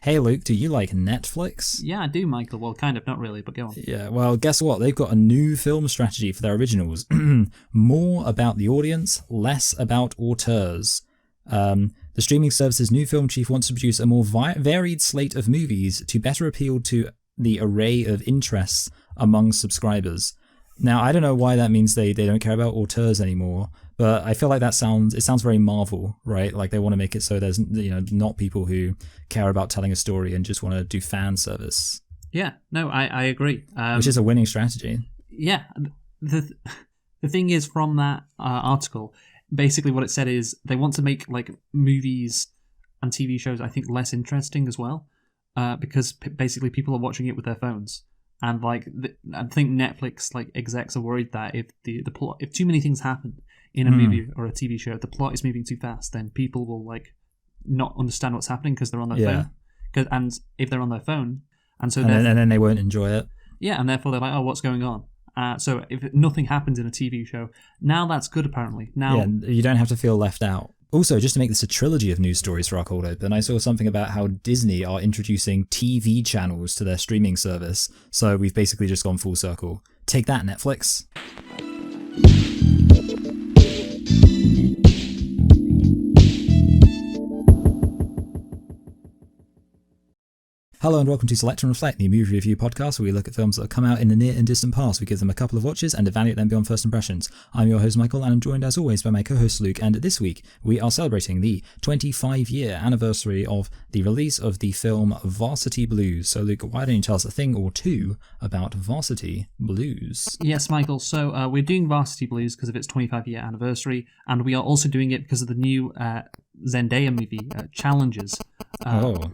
Hey Luke, do you like Netflix? Yeah, I do, Michael. Well, kind of, not really, but go on. Yeah, well, guess what? They've got a new film strategy for their originals. More about the audience, less about auteurs. The streaming service's new film chief wants to produce a more varied slate of movies to better appeal to the array of interests among subscribers. Now, I don't know why that means they don't care about auteurs anymore, but I feel like it sounds very Marvel, right? Like they want to make it so there's not people who care about telling a story and just want to do fan service. Yeah, no, I agree. Which is a winning strategy. Yeah, the thing is, from that article, basically what it said is they want to make like movies and TV shows, I think, less interesting as well, because basically people are watching it with their phones. And like, I think Netflix like execs are worried that if the plot, if too many things happen in a movie or a TV show, if the plot is moving too fast, then people will like not understand what's happening because they're on their phone. And if they're on their phone, and then they won't enjoy it. Yeah, and therefore they're like, oh, what's going on? So if nothing happens in a TV show, now that's good apparently. Now you don't have to feel left out. Also, just to make this a trilogy of news stories for our cold open, I saw something about how Disney are introducing TV channels to their streaming service. So we've basically just gone full circle. Take that, Netflix. Hello and welcome to Select and Reflect, the movie review podcast where we look at films that have come out in the near and distant past. We give them a couple of watches and evaluate them beyond first impressions. I'm your host Michael and I'm joined as always by my co-host Luke, and this week we are celebrating the 25-year anniversary of the release of the film Varsity Blues. So Luke, why don't you tell us a thing or two about Varsity Blues? Yes, Michael. So we're doing Varsity Blues because of its 25-year anniversary, and we are also doing it because of the new Zendaya movie, Challenges,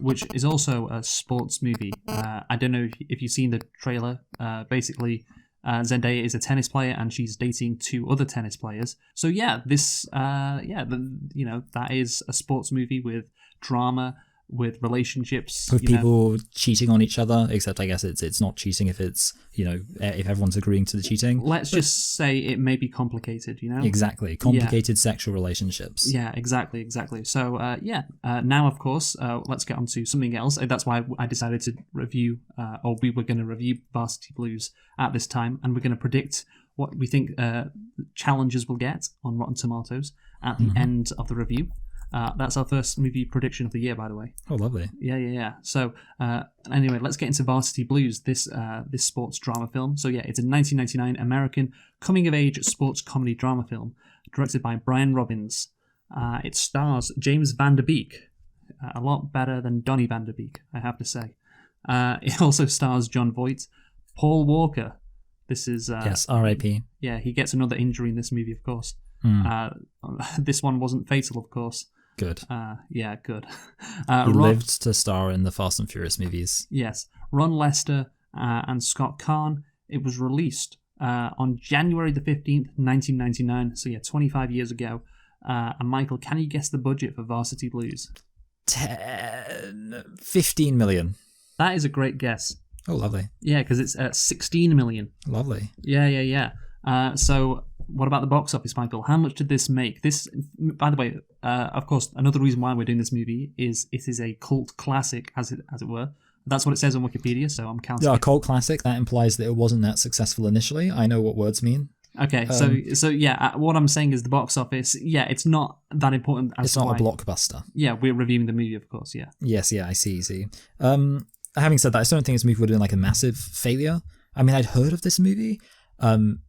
which is also a sports movie. I don't know if you've seen the trailer. Basically, Zendaya is a tennis player and she's dating two other tennis players. So yeah, that is a sports movie with drama, with relationships, with people cheating on each other. Except I guess it's not cheating if it's if everyone's agreeing to the cheating. Let's just say it may be complicated. Exactly, complicated sexual relationships. Yeah, exactly. So now of course let's get on to something else. That's why I decided to review, or we were going to review Varsity Blues at this time, and we're going to predict what we think Challenges will get on Rotten Tomatoes at the end of the review. That's our first movie prediction of the year, by the way. Oh, lovely. Yeah. So, anyway, let's get into Varsity Blues, this sports drama film. So, yeah, it's a 1999 American coming-of-age sports comedy drama film directed by Brian Robbins. It stars James Van Der Beek, a lot better than Donnie Van Der Beek, I have to say. It also stars John Voight, Paul Walker. This is... yes, R.I.P. Yeah, he gets another injury in this movie, of course. This one wasn't fatal, of course. Good. Yeah, good. He lived to star in the Fast and Furious movies. Yes. Ron Lester and Scott Kahn. It was released on January the 15th, 1999. So, yeah, 25 years ago. And Michael, can you guess the budget for Varsity Blues? 15 million. That is a great guess. Oh, lovely. Yeah, because it's 16 million. Lovely. Yeah. So, what about the box office, Michael? How much did this make? This, by the way, of course, another reason why we're doing this movie is it is a cult classic, as it were. That's what it says on Wikipedia, so I'm counting. Yeah, a cult classic. That implies that it wasn't that successful initially. I know what words mean. Okay, so yeah, what I'm saying is the box office. Yeah, it's not that important. It's not a blockbuster. Yeah, we're reviewing the movie, of course. Yeah. Yes. Yeah, I see. Having said that, I still don't think this movie would have been like a massive failure. I mean, I'd heard of this movie.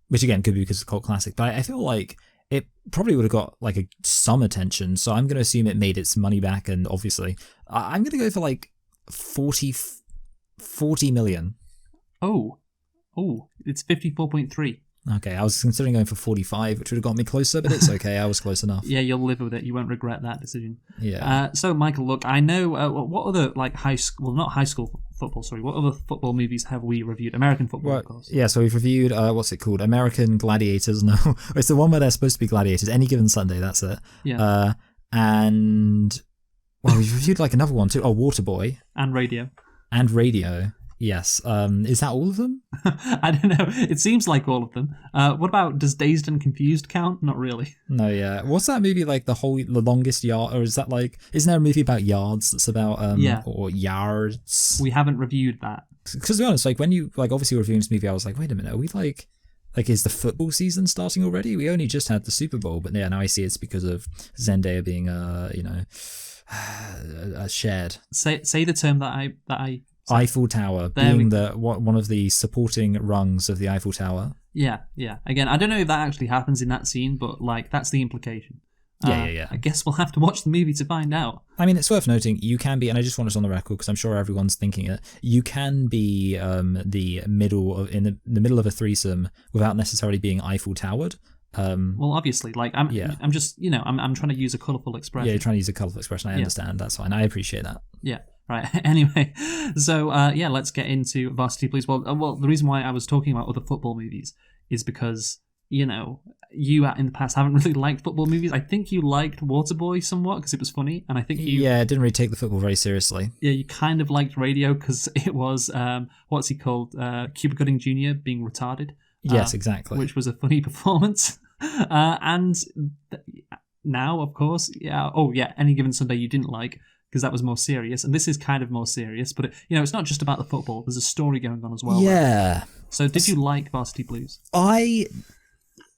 Which again could be because it's a cult classic, but I feel like it probably would have got like some attention, so I'm going to assume it made its money back, and obviously I'm going to go for like 40 million. Oh, it's 54.3. Okay, I was considering going for 45, which would have got me closer, but it's okay, I was close enough. Yeah, you'll live with it, you won't regret that decision. Yeah. So Michael, look, I know, what other like not high school football, sorry, what other football movies have we reviewed? American football, of course. Yeah, so we've reviewed, what's it called? American Gladiators, no. It's the one where they're supposed to be gladiators, Any Given Sunday, that's it. Yeah. And, well, we've reviewed like another one too, Waterboy. And Radio. Yes. Is that all of them? I don't know. It seems like all of them. What about, does Dazed and Confused count? Not really. No, yeah. What's that movie like? The longest yard, or is that like? Isn't there a movie about yards that's about Yeah. or yards? We haven't reviewed that. Because to be honest, like when you like obviously reviewing this movie, I was like, wait a minute, are we like is the football season starting already? We only just had the Super Bowl, but yeah, now I see it's because of Zendaya being shared. Say the term that I Eiffel Tower, being one of the supporting rungs of the Eiffel Tower. Yeah. Again, I don't know if that actually happens in that scene, but like that's the implication. Yeah. I guess we'll have to watch the movie to find out. I mean, it's worth noting you can be, and I just want us on the record because I'm sure everyone's thinking it. You can be in the middle of a threesome without necessarily being Eiffel Towered. Well, obviously, like I'm just I'm trying to use a colourful expression. Yeah, you're trying to use a colourful expression. I understand. That's fine. I appreciate that. Yeah. Right. Anyway, so let's get into Varsity Blues. Well, the reason why I was talking about other football movies is because you in the past haven't really liked football movies. I think you liked Waterboy somewhat because it was funny, and I think it didn't really take the football very seriously. Yeah, you kind of liked Radio because it was what's he called, Cuba Gooding Jr. being retarded. Yes, exactly. Which was a funny performance, and now, of course, Any Given Sunday you didn't like, because that was more serious, and this is kind of more serious, but it's not just about the football. There's a story going on as well. Yeah. Right? So did you like Varsity Blues? I,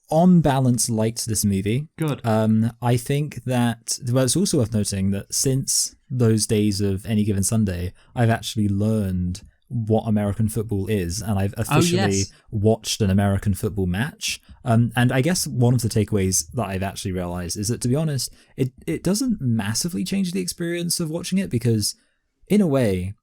on balance, liked this movie. Good. I think that, well, it's also worth noting that since those days of Any Given Sunday, I've actually learned what American football is, and I've officially watched an American football match. And I guess one of the takeaways that I've actually realized is that, to be honest, it doesn't massively change the experience of watching it, because in a way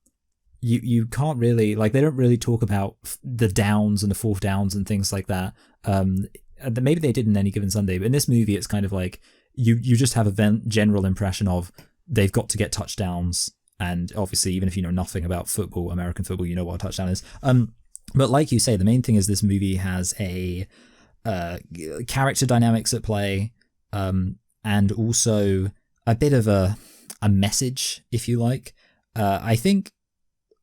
you can't really, like, they don't really talk about the downs and the fourth downs and things like that. Maybe they did in Any Given Sunday, but in this movie it's kind of like you just have a general impression of they've got to get touchdowns. And obviously, even if you know nothing about football, American football, you know what a touchdown is. But like you say, the main thing is this movie has a character dynamics at play, and also a bit of a message, if you like. I think,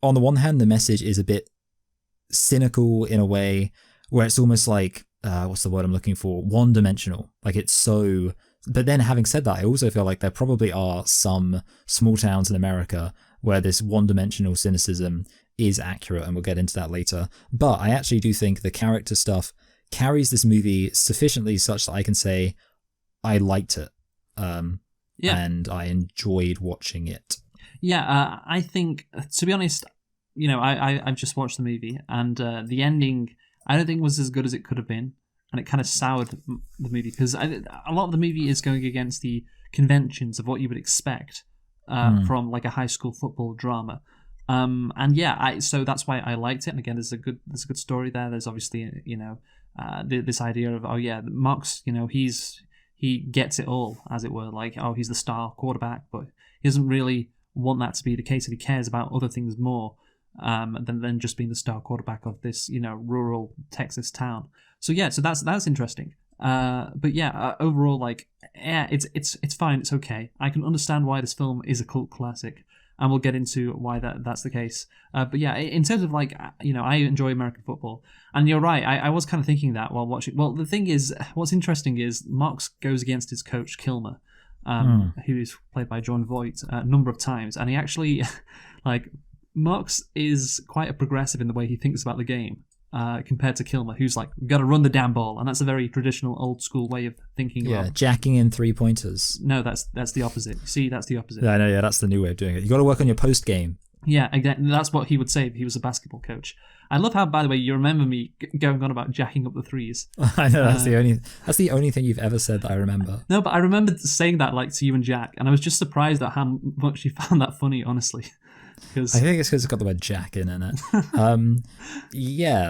on the one hand, the message is a bit cynical in a way, where it's almost like, what's the word I'm looking for? One-dimensional. Like, it's so... But then, having said that, I also feel like there probably are some small towns in America where this one-dimensional cynicism is accurate, and we'll get into that later. But I actually do think the character stuff carries this movie sufficiently such that I can say I liked it, and I enjoyed watching it. Yeah, I think, to be honest, I've just watched the movie, and the ending I don't think was as good as it could have been. And it kind of soured the movie, because a lot of the movie is going against the conventions of what you would expect from like a high school football drama. So that's why I liked it. And again, there's a good story there. There's obviously this idea of Mark's he gets it all, as it were, like he's the star quarterback, but he doesn't really want that to be the case, and he cares about other things more than just being the star quarterback of this rural Texas town. So that's interesting. Overall, it's fine. It's okay. I can understand why this film is a cult classic, and we'll get into why that's the case. In terms of I enjoy American football, and you're right. I was kind of thinking that while watching. Well, the thing is, what's interesting is Marks goes against his coach Kilmer, who is played by John Voight, a number of times, and he actually Marks is quite a progressive in the way he thinks about the game. Compared to Kilmer, who's like, we've got to run the damn ball, and that's a very traditional old school way of thinking. Yeah, jacking in 3-pointers. No, that's the opposite. See, that's the opposite. Yeah, I know. Yeah, that's the new way of doing it. You got to work on your post game. Yeah, exactly. That's what he would say if he was a basketball coach. I love how, by the way, you remember me going on about jacking up the threes. I know, that's the only thing you've ever said that I remember. No, but I remember saying that to you and Jack, and I was just surprised at how much you found that funny, honestly. I think it's because it's got the word Jack in it.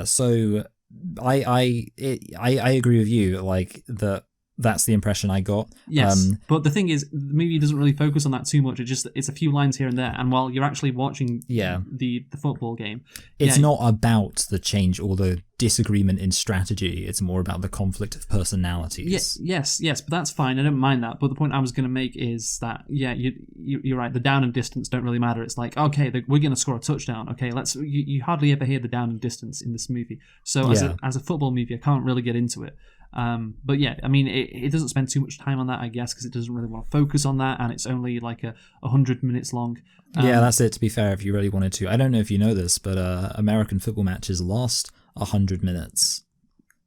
So I agree with you. Like, the That's the impression I got. Yes, but the thing is, the movie doesn't really focus on that too much. It's a few lines here and there, and while you're actually watching the football game, it's not about the change or the disagreement in strategy. It's more about the conflict of personalities. Yes, but that's fine. I don't mind that. But the point I was going to make is that you're right. The down and distance don't really matter. It's like, okay, we're going to score a touchdown. Okay, you hardly ever hear the down and distance in this movie. So as a football movie, I can't really get into it. But yeah, I mean, it doesn't spend too much time on that, I guess, because it doesn't really want to focus on that, and it's only like 100 minutes long. Yeah, that's it, to be fair, if you really wanted to. I don't know if you know this, but American football matches last 100 minutes.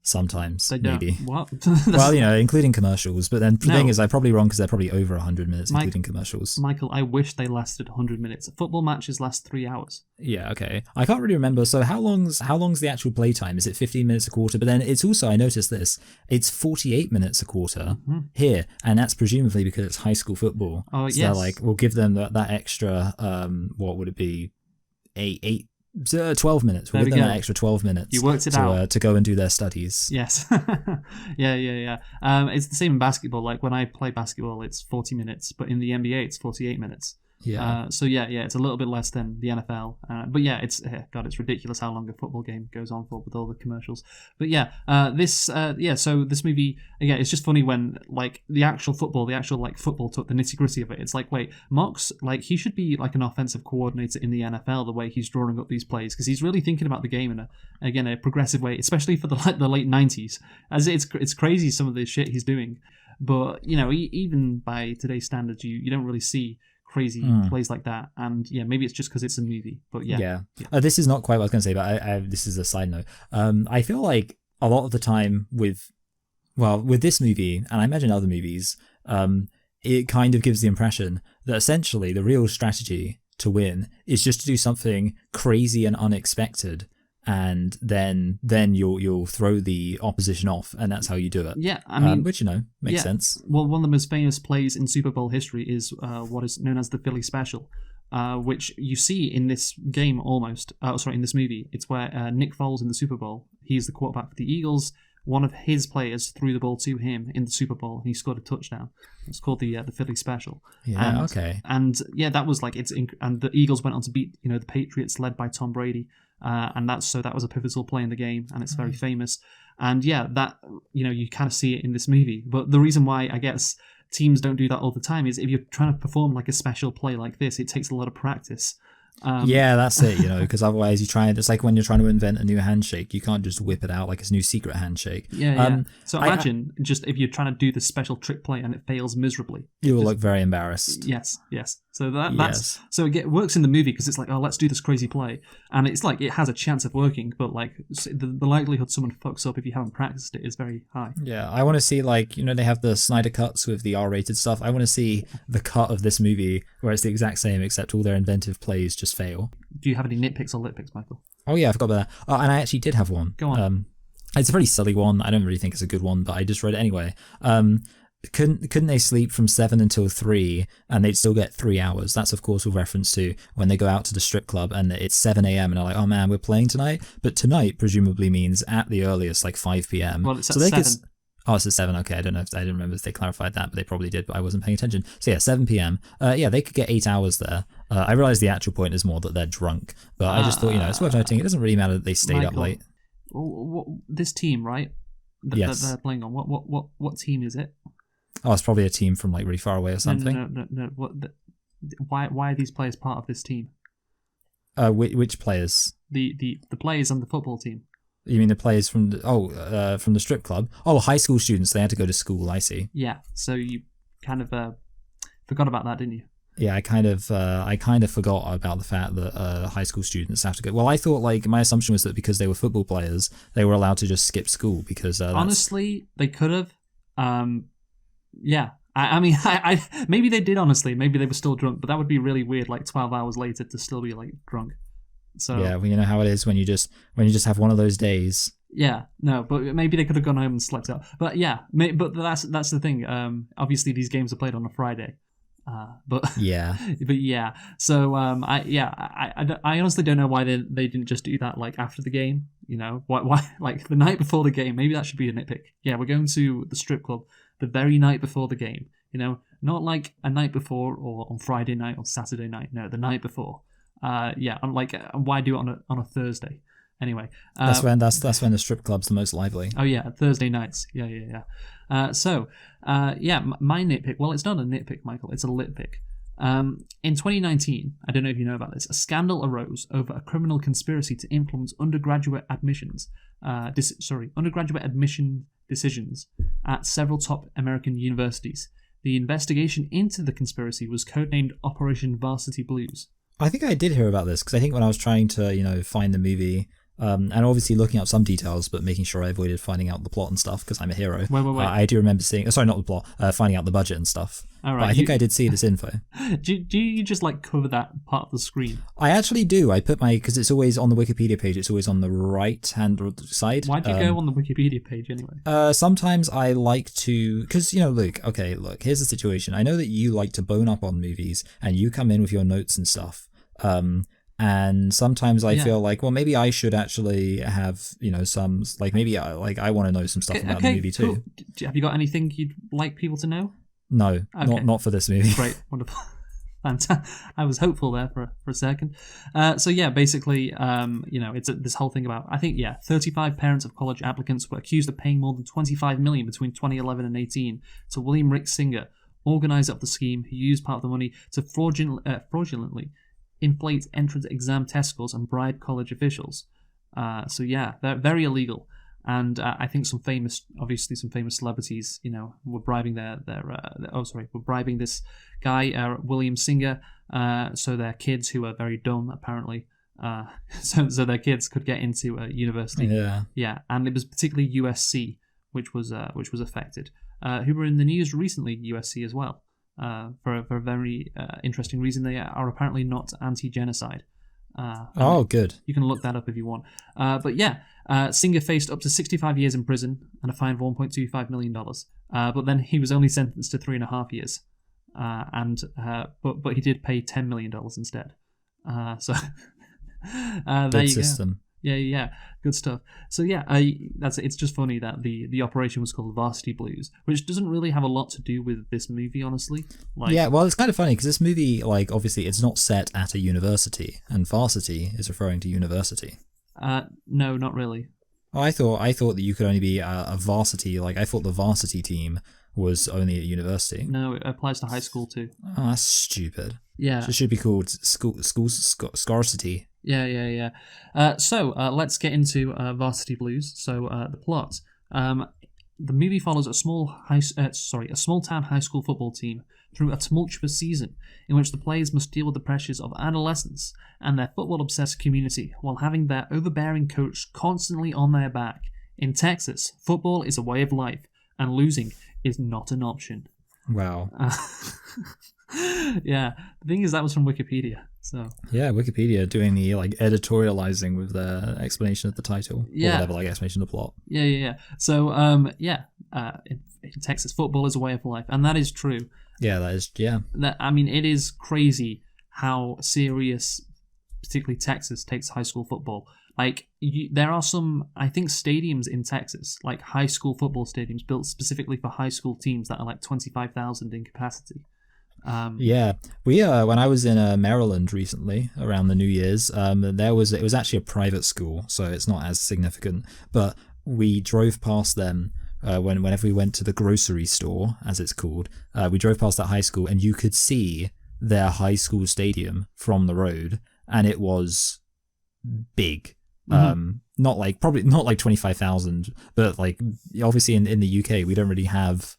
Sometimes, maybe. What? Well, including commercials. But then the thing is, I'm probably wrong because they're probably over 100 minutes, including commercials. Michael, I wish they lasted 100 minutes. Football matches last 3 hours. Yeah, okay. I can't really remember. So how long's the actual playtime? Is it 15 minutes a quarter? But then it's also, I noticed this, it's 48 minutes a quarter here, and that's presumably because it's high school football. Oh, so yes. They're like, we'll give them that extra, what would it be? 12 minutes. We'll give them an extra 12 minutes. You worked it out. To go and do their studies. Yes. Yeah. It's the same in basketball. Like when I play basketball, it's 40 minutes, but in the NBA, it's 48 minutes. Yeah. So it's a little bit less than the NFL. But yeah, it's ridiculous how long a football game goes on for with all the commercials. But so this movie, again, it's just funny when like the actual football took the nitty gritty of it. It's like, wait, Mox, like he should be like an offensive coordinator in the NFL the way he's drawing up these plays, because he's really thinking about the game in a progressive way, especially for the late 90s. As it's crazy some of the shit he's doing. But even by today's standards, you don't really see crazy plays like that, and maybe it's just because it's a movie, but this is not quite what I was going to say, but I this is a side note. I feel like a lot of the time with this movie, and I imagine other movies, it kind of gives the impression that essentially the real strategy to win is just to do something crazy and unexpected, and then you'll throw the opposition off, and that's how you do it. Yeah, I mean, which makes sense. Well, one of the most famous plays in Super Bowl history is what is known as the Philly Special, which you see in this game in this movie. It's where Nick Foles in the Super Bowl, he's the quarterback for the Eagles. One of his players threw the ball to him in the Super Bowl, and he scored a touchdown. It's called the Philly Special. Yeah, okay. And that was like and the Eagles went on to beat the Patriots led by Tom Brady. And that was a pivotal play in the game, and it's very famous. And that you kind of see it in this movie. But the reason why I guess teams don't do that all the time is if you're trying to perform like a special play like this, it takes a lot of practice. That's it, because otherwise it's like when you're trying to invent a new handshake, you can't just whip it out like it's a new secret handshake. So imagine just if you're trying to do the special trick play and it fails miserably. You will look very embarrassed. Yes. So that's so it works in the movie because it's like, oh, let's do this crazy play, and it's like it has a chance of working, but like the likelihood someone fucks up if you haven't practiced it is very high. Yeah, I want to see they have the Snyder cuts with the R-rated stuff. I want to see the cut of this movie where it's the exact same except all their inventive plays just fail. Do you have any nitpicks or litpicks, Michael? Oh yeah, I forgot about that. Oh, and I actually did have one. Go on. It's a pretty silly one. I don't really think it's a good one, but I just read it anyway. Couldn't they sleep from 7 until 3 and they'd still get 3 hours? That's of course with reference to when they go out to the strip club and it's 7 a.m. and they're like, oh man, we're playing tonight. But tonight presumably means at the earliest like 5 p.m. Well, it's at 7. It's at 7. Okay, I didn't remember if they clarified that, but they probably did, but I wasn't paying attention. So yeah, 7 p.m. They could get 8 hours there. I realize the actual point is more that they're drunk, but I just thought, it's worth noting. It doesn't really matter that they stayed Michael, up late. This team, right? Yes. That they're playing on. What team is it? Oh, it's probably a team from like really far away or something. No. Why are these players part of this team? Which players? The players on the football team. You mean the players from the strip club? Oh, high school students. They had to go to school. I see. Yeah. So you kind of forgot about that, didn't you? Yeah, I kind of forgot about the fact that high school students have to go. Well, I thought my assumption was that because they were football players, they were allowed to just skip school because. Honestly, they could have. Yeah. I mean, maybe they did. Honestly, maybe they were still drunk, but that would be really weird. Like 12 hours later to still be like drunk. So yeah, well, you know how it is when you just have one of those days. Yeah, no, but maybe they could have gone home and slept out. But yeah, but that's the thing. Obviously, these games are played on a Friday. But yeah. So I honestly don't know why they didn't just do that like after the game. Why like the night before the game? Maybe that should be a nitpick. Yeah, we're going to the strip club. the very night before the game. Not like a night before or on Friday night or Saturday night. No, the night before. Why do it on a Thursday? Anyway, that's when the strip club's the most lively. Oh yeah, Thursday nights. Yeah. My nitpick. Well, it's not a nitpick, Michael. It's a lit pick. In 2019, I don't know if you know about this, a scandal arose over a criminal conspiracy to influence undergraduate admission decisions at several top American universities. The investigation into the conspiracy was codenamed Operation Varsity Blues. I think I did hear about this because I think when I was trying to, find the movie, and obviously looking up some details, but making sure I avoided finding out the plot and stuff because I'm a hero. Wait. I do remember seeing. Sorry, not the plot. Finding out the budget and stuff. All right, but I think I did see this info. Do you just cover that part of the screen? I actually do. I put because it's always on the Wikipedia page. It's always on the right hand side. Why'd you go on the Wikipedia page anyway? Sometimes I like to, because look. Here's the situation. I know that you like to bone up on movies, and you come in with your notes and stuff. And sometimes I feel like, well, maybe I should actually have, some, maybe I want to know some stuff about the movie too. Cool. Have you got anything you'd like people to know? No, not for this movie. Great, wonderful. I was hopeful there for a second. Basically, it's this whole thing about, 35 parents of college applicants were accused of paying more than $25 million between 2011 and 18 to William Rick Singer, organizer of the scheme, who used part of the money to fraudulently inflate entrance exam test scores and bribe college officials. They're very illegal. And I think some famous celebrities, were bribing were bribing this guy, William Singer, so their kids, who are very dumb apparently, so their kids could get into a university. Yeah, and it was particularly USC, which was affected, who were in the news recently. USC as well. For a very interesting reason. They are apparently not anti-genocide. Good. You can look that up if you want. Singer faced up to 65 years in prison and a fine of $1.25 million. But then he was only sentenced to 3.5 years. But he did pay $10 million instead. There you system. Go. Yeah, good stuff. So it's just funny that the operation was called Varsity Blues, which doesn't really have a lot to do with this movie, honestly. It's kind of funny because this movie, obviously, it's not set at a university, and varsity is referring to university. No, not really. Oh, I thought that you could only be a varsity. I thought the varsity team was only at university. No, it applies to high school too. Oh, that's stupid. Yeah, so it should be called scarcity. Yeah. Let's get into Varsity Blues. So the plot. The movie follows a small town high school football team through a tumultuous season in which the players must deal with the pressures of adolescence and their football-obsessed community while having their overbearing coach constantly on their back. In Texas, football is a way of life, and losing is not an option. Wow. Yeah, the thing is, that was from Wikipedia. So yeah, Wikipedia doing the editorializing with their explanation of the title, or whatever, explanation of the plot. Yeah. So in Texas, football is a way of life, and that is true. Yeah, that is. Yeah, it is crazy how serious, particularly Texas, takes high school football. There are some, I think, stadiums in Texas, high school football stadiums built specifically for high school teams that are 25,000 in capacity. We when I was in Maryland recently around the New Year's, it was actually a private school, so it's not as significant, but we drove past them whenever we went to the grocery store, as it's called. We drove past that high school, and you could see their high school stadium from the road, and it was big. Mm-hmm. Probably not 25,000, but obviously in the UK we don't really have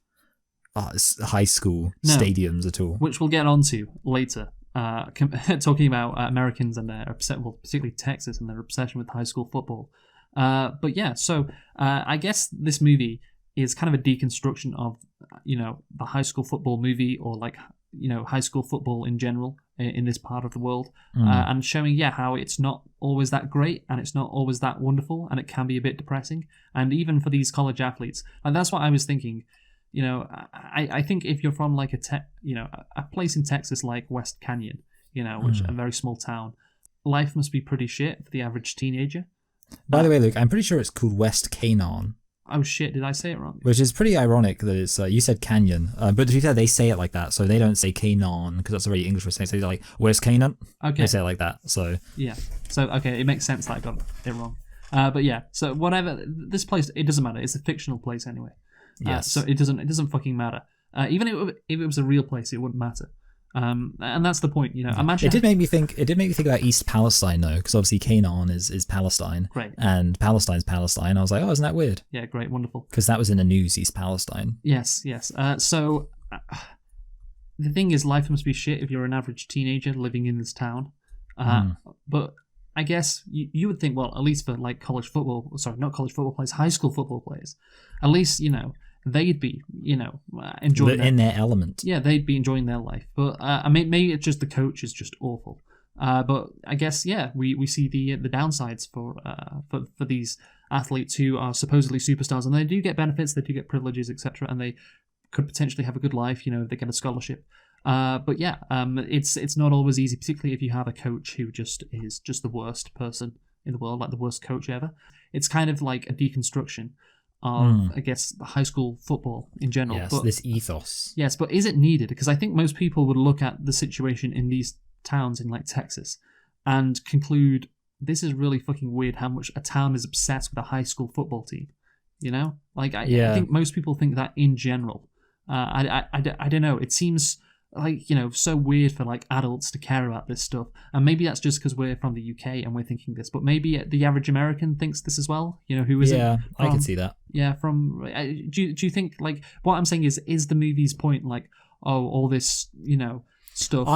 high school stadiums at all, which we'll get onto later. Talking about Americans and their particularly Texas and their obsession with high school football. I guess this movie is kind of a deconstruction of the high school football movie, or high school football in general in this part of the world, and showing how it's not always that great and it's not always that wonderful, and it can be a bit depressing, and even for these college athletes. And that's what I was thinking. I think if you're from a place in Texas like West Canyon, which is a very small town, life must be pretty shit for the average teenager. By the way, Luke, I'm pretty sure it's called West Canaan. Oh shit! Did I say it wrong? Which is pretty ironic that it's you said canyon, but to be fair, they say it like that, so they don't say Canaan because that's a very English way. They say like, "Where's Canaan?" Okay. They say it like that. So yeah. So okay, it makes sense that I got it wrong. But yeah. So whatever. This place, it doesn't matter. It's a fictional place anyway. yes, So it doesn't fucking matter. Even if it was a real place, it wouldn't matter. And that's the point, Imagine it did make me think about East Palestine though, because obviously Canaan is Palestine, Great. and Palestine's Palestine. I was like, oh, isn't that weird? Yeah, great, wonderful. Because that was in the news, East Palestine. Yes. So the thing is, life must be shit if you're an average teenager living in this town. But I guess you would think, well, at least for like college football, sorry, not college football players, high school football players, at least they'd be enjoying in their element. Yeah, they'd be enjoying their life. But I mean, maybe it's just the coach is just awful. But I guess we see the downsides for these athletes who are supposedly superstars, and they do get benefits, they do get privileges, etc., and they could potentially have a good life, if they get a scholarship. But yeah, it's not always easy, particularly if you have a coach who is just the worst person in the world, like the worst coach ever. It's kind of like a deconstruction of, I guess, high school football in general. Yes, but, this ethos. Yes, but is it needed? Because I think most people would look at the situation in these towns in like Texas and conclude this is really fucking weird how much a town is obsessed with a high school football team. I think most people think that in general. I don't know. It seems like so weird for like adults to care about this stuff, and maybe that's just because we're from the UK and we're thinking this, but maybe the average American thinks this as well, who isn't. Yeah, I can see that. Yeah, do you think, like, what I'm saying is the movie's point like, oh, all this stuff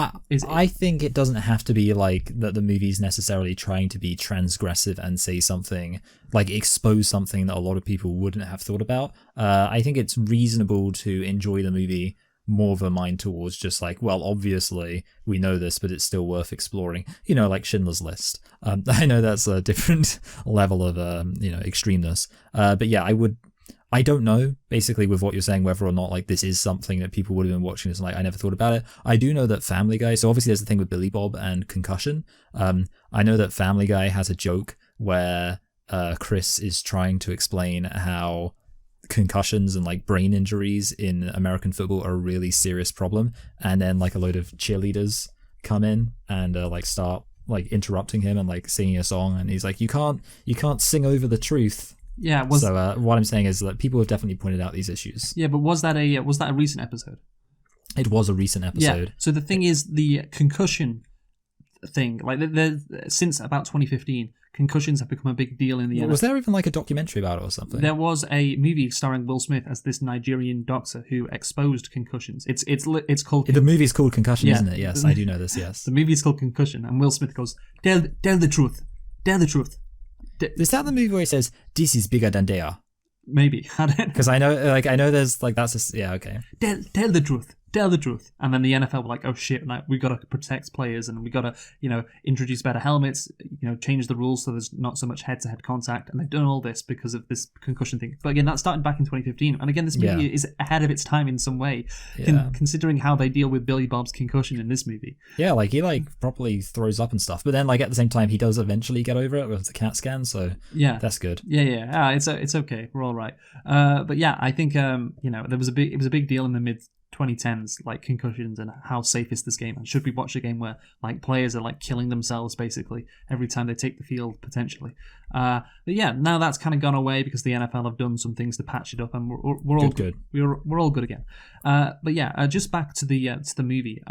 I think it doesn't have to be like that the movie's necessarily trying to be transgressive and say something, like expose something that a lot of people wouldn't have thought about. I think it's reasonable to enjoy the movie more of a mind towards just like, well, obviously we know this, but it's still worth exploring, like Schindler's List. I know that's a different level of extremeness, but yeah, I don't know, basically, with what you're saying, whether or not like this is something that people would have been watching this and like, I never thought about it. I do know that Family Guy, so obviously there's the thing with Billy Bob and concussion. I know that Family Guy has a joke where Chris is trying to explain how concussions and like brain injuries in American football are a really serious problem, and then like a load of cheerleaders come in and like start like interrupting him and like singing a song, and he's like, you can't sing over the truth. Yeah. So what I'm saying is that people have definitely pointed out these issues. Yeah, but was that a recent episode? It was a recent episode. Yeah. So the thing is, the concussion thing, like since about 2015, concussions have become a big deal in the NFL. Was there even like a documentary about it or something? There was a movie starring Will Smith as this Nigerian doctor who exposed concussions. It's called. The movie's called Concussion, isn't it? Yes, I do know this. Yes, the movie's called Concussion, and Will Smith goes, "Tell the truth, tell the truth." Is that the movie where he says, "This is bigger than they are"? Maybe. I don't know. Because I know there's like that's yeah, okay. Tell the truth. Tell the truth. And then the NFL were like, oh shit, like we got to protect players, and we got to, introduce better helmets, change the rules so there's not so much head-to-head contact. And they've done all this because of this concussion thing. But again, that started back in 2015. And again, this movie is ahead of its time in some way, considering how they deal with Billy Bob's concussion in this movie. Yeah, like he like properly throws up and stuff. But then like at the same time, he does eventually get over it with the CAT scan. So yeah, that's good. Yeah. It's okay. We're all right. But yeah, I think it was a big deal in the mid 2010s, like concussions and how safe is this game, and should we watch a game where like players are like killing themselves basically every time they take the field potentially. But yeah, now that's kind of gone away because the NFL have done some things to patch it up, and we're all good. We're all good again. But yeah, just back to the movie.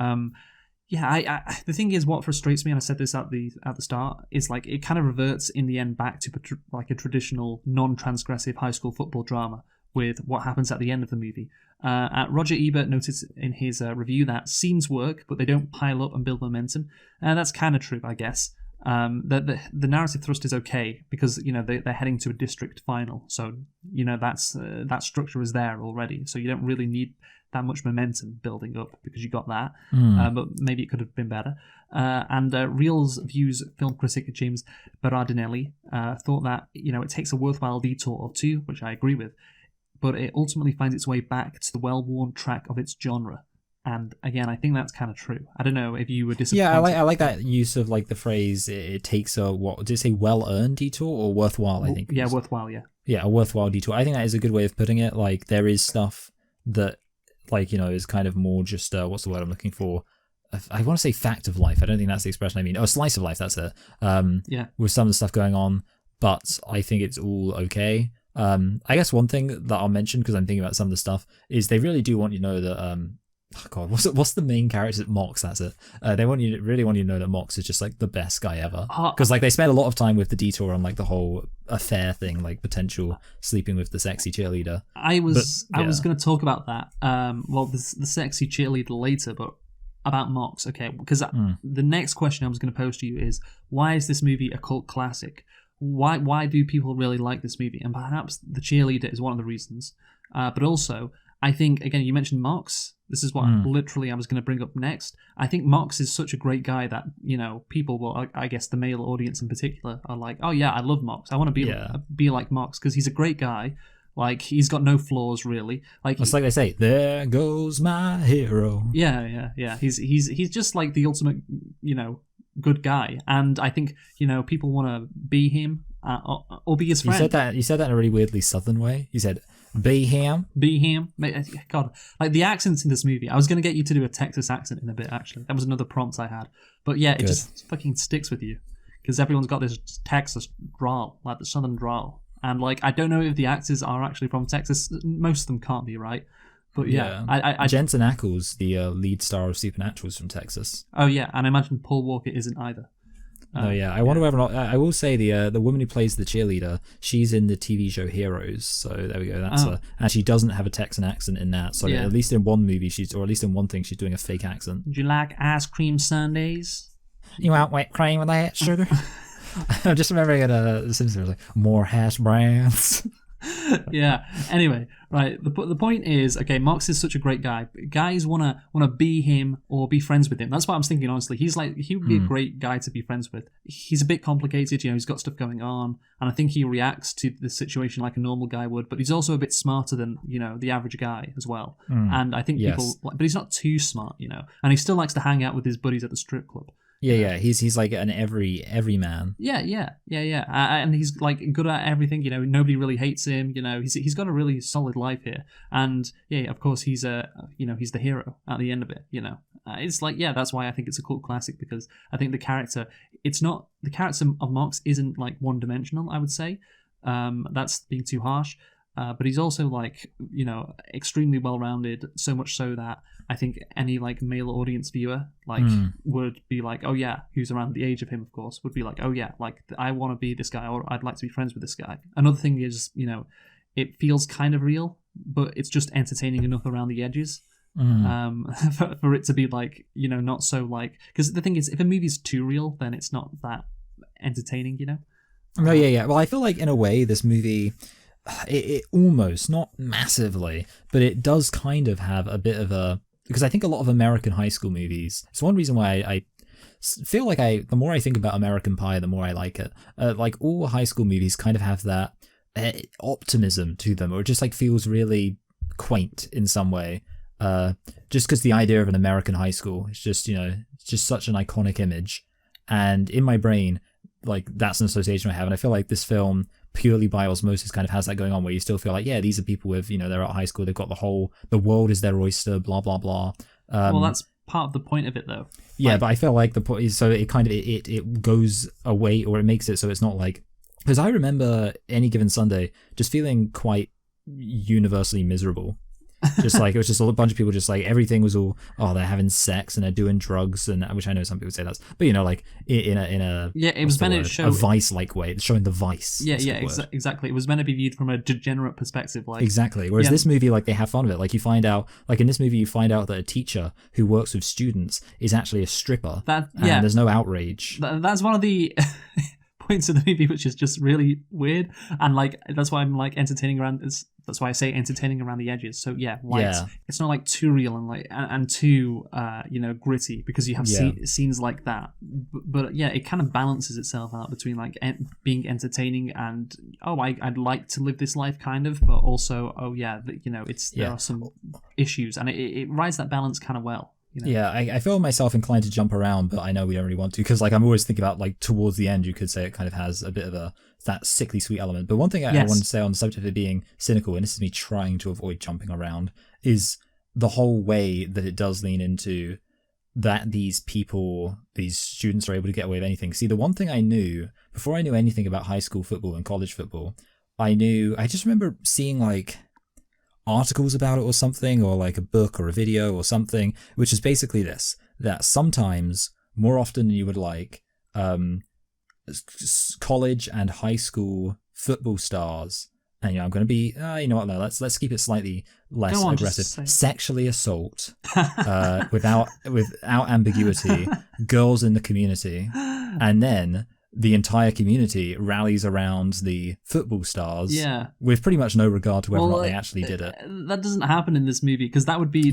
The thing is, what frustrates me, and I said this at the start, is like it kind of reverts in the end back to like a traditional non-transgressive high school football drama with what happens at the end of the movie. Roger Ebert noticed in his review that scenes work, but they don't pile up and build momentum. And that's kind of true, I guess. The narrative thrust is okay because they're heading to a district final, so that structure is there already. So you don't really need that much momentum building up because you got that. But maybe it could have been better. And Reel's Views film critic James Berardinelli thought that it takes a worthwhile detour or two, which I agree with, but it ultimately finds its way back to the well-worn track of its genre. And again, I think that's kind of true. I don't know if you were disappointed. Yeah, I like that use of like the phrase. It takes a what? Did it say well-earned detour or worthwhile? I think. Yeah, worthwhile. Yeah. Yeah, a worthwhile detour. I think that is a good way of putting it. Like there is stuff that, like is kind of more just what's the word I'm looking for? I want to say fact of life. I don't think that's the expression I mean. Oh, slice of life. That's it. Yeah. With some of the stuff going on, but I think it's all okay. I guess one thing that I'll mention because I'm thinking about some of the stuff is they really do want you to know that oh God, what's the main character? Mox, that's it. They really want you to know that Mox is just like the best guy ever. Because like they spend a lot of time with the detour on like the whole affair thing, like potential sleeping with the sexy cheerleader. I was going to talk about that. Well, the sexy cheerleader later, but about Mox, okay? Because the next question I was going to pose to you is, why is this movie a cult classic? Why do people really like this movie? And perhaps the cheerleader is one of the reasons. But also, I think, again, you mentioned Mox. This is what literally I was going to bring up next. I think Mox is such a great guy that, people will, I guess the male audience in particular, are like, oh yeah, I love Mox. I want to be like Mox because he's a great guy. Like, he's got no flaws, really. Like, it's like they say, there goes my hero. Yeah. He's just like the ultimate, good guy. And I think, people want to be him or be his friend. You said that in a really weirdly southern way. You said, be him. God, like the accents in this movie. I was going to get you to do a Texas accent in a bit, actually. That was another prompt I had. But yeah, it just fucking sticks with you. Because everyone's got this Texas drawl, like the southern drawl. And like, I don't know if the actors are actually from Texas. Most of them can't be, right? But yeah. Jensen Ackles, the lead star of Supernatural, is from Texas. Oh yeah, and I imagine Paul Walker isn't either. I wonder whether or not. I will say the woman who plays the cheerleader, she's in the TV show Heroes. So there we go. That's and she doesn't have a Texan accent in that. So at least in one movie, or at least in one thing, she's doing a fake accent. Do you like ice cream sundaes? You want whipped cream with that sugar? I'm just remembering at The Simpsons, like more hash browns. Yeah. Anyway, right. The point is, okay, Mox is such a great guy. Guys wanna be him or be friends with him. That's what I'm thinking. Honestly, he would be a great guy to be friends with. He's a bit complicated. He's got stuff going on, and I think he reacts to the situation like a normal guy would. But he's also a bit smarter than the average guy as well. And I think people, but he's not too smart, And he still likes to hang out with his buddies at the strip club. Yeah. He's like an every man. Yeah. And he's like good at everything. Nobody really hates him. He's got a really solid life here. And yeah, of course, he's he's the hero at the end of it. It's like that's why I think it's a cult classic, because I think the character of Mox isn't like one dimensional. I would say that's being too harsh. But he's also like, extremely well-rounded, so much so that I think any like male audience viewer would be like, oh yeah, who's around the age of him, of course, would be like, oh yeah, like I want to be this guy, or I'd like to be friends with this guy. Another thing is, it feels kind of real, but it's just entertaining enough around the edges. For it to be like, not so like, because the thing is, if a movie's too real, then it's not that entertaining, Oh yeah. Well, I feel like in a way this movie, it almost, not massively, but it does kind of have a bit of a, because I think a lot of American high school movies, it's one reason why I feel like the more I think about American Pie, the more I like it. Like all high school movies kind of have that optimism to them, or it just like feels really quaint in some way. Just because the idea of an American high school is just, it's just such an iconic image. And in my brain, like that's an association I have. And I feel like this film, purely by osmosis, kind of has that going on, where you still feel like, yeah, these are people with, they're at high school, they've got the world is their oyster, blah blah blah. Well, that's part of the point of it, though. Yeah, but I feel like the point is, so it kind of it goes away, or it makes it so it's not like, because I remember Any Given Sunday just feeling quite universally miserable. Just like it was just a bunch of people, just like everything was all, they're having sex and they're doing drugs, and which I know some people say that's, but like in a it was meant to show a vice-like way, it's showing the vice. Exactly. It was meant to be viewed from a degenerate perspective, like exactly. Whereas this movie, like they have fun of it. Like you find out, like in this movie, you find out that a teacher who works with students is actually a stripper. And there's no outrage. That's one of the points in the movie which is just really weird, and like that's why I'm like entertaining around this. That's why I say entertaining around the edges. So yeah, why it's not like too real and like and too gritty, because you have scenes like that. But yeah, it kind of balances itself out between like being entertaining and I'd like to live this life kind of, but also there are some issues, and it rides that balance kind of well. You know? Yeah, I feel myself inclined to jump around, but I know we don't really want to, because like I'm always thinking about like towards the end, you could say it kind of has a bit of that sickly sweet element. But one thing I want to say on the subject of it being cynical, and this is me trying to avoid jumping around, is the whole way that it does lean into that these students are able to get away with anything. See, the one thing I knew before I knew anything about high school football and college football, I just remember seeing like articles about it or something, or like a book or a video or something, which is basically this: that sometimes, more often than you would like, college and high school football stars, and I'm going to be let's keep it slightly less aggressive, sexually assault without ambiguity girls in the community, and then the entire community rallies around the football stars with pretty much no regard to whether or not they actually did it. That doesn't happen in this movie, because that would be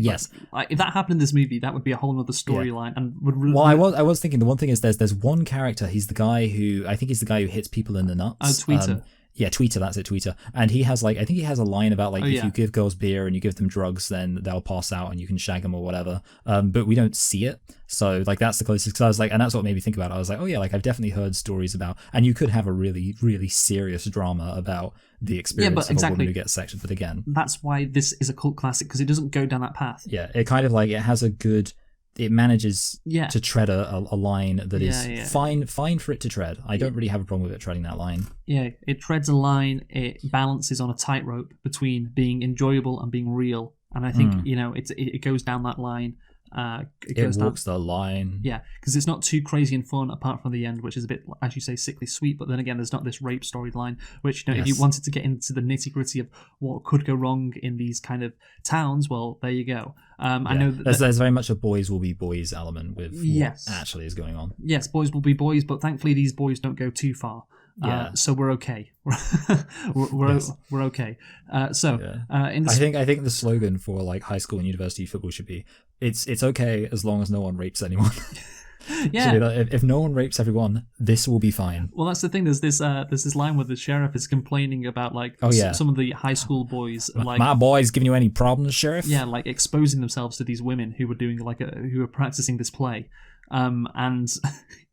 like, if that happened in this movie, that would be a whole other storyline and would really... Well, I was thinking the one thing is there's one character, he's the guy who hits people in the nuts. Oh, Tweeter. Tweeter, that's it, Tweeter. And he has like, I think he has a line about like, if you give girls beer and you give them drugs, then they'll pass out and you can shag them or whatever. But we don't see it. So like, that's the closest, because I was like, and that's what made me think about it. I was like, oh yeah, like I've definitely heard stories about, and you could have a really, really serious drama about the experience of a woman who gets sectioned. But again, that's why this is a cult classic, because it doesn't go down that path. Yeah, it kind of like, it manages to tread a line that is fine for it to tread. I don't really have a problem with it treading that line. Yeah, it treads a line. It balances on a tightrope between being enjoyable and being real. And I think, it goes down that line. It walks the line. Yeah, because it's not too crazy and fun apart from the end, which is a bit, as you say, sickly sweet. But then again, there's not this rape storyline, which, if you wanted to get into the nitty gritty of what could go wrong in these kind of towns, well, there you go. I know there's very much a boys will be boys element with what actually is going on. Yes, boys will be boys, but thankfully these boys don't go too far. So we're okay. we're okay. I think the slogan for like high school and university football should be it's okay as long as no one rapes anyone. Yeah. So if no one rapes everyone, this will be fine. Well, that's the thing. There's this line where the sheriff is complaining about like some of the high school boys, like, my boys giving you any problems, sheriff? Yeah, like exposing themselves to these women who were doing who were practicing this play, and.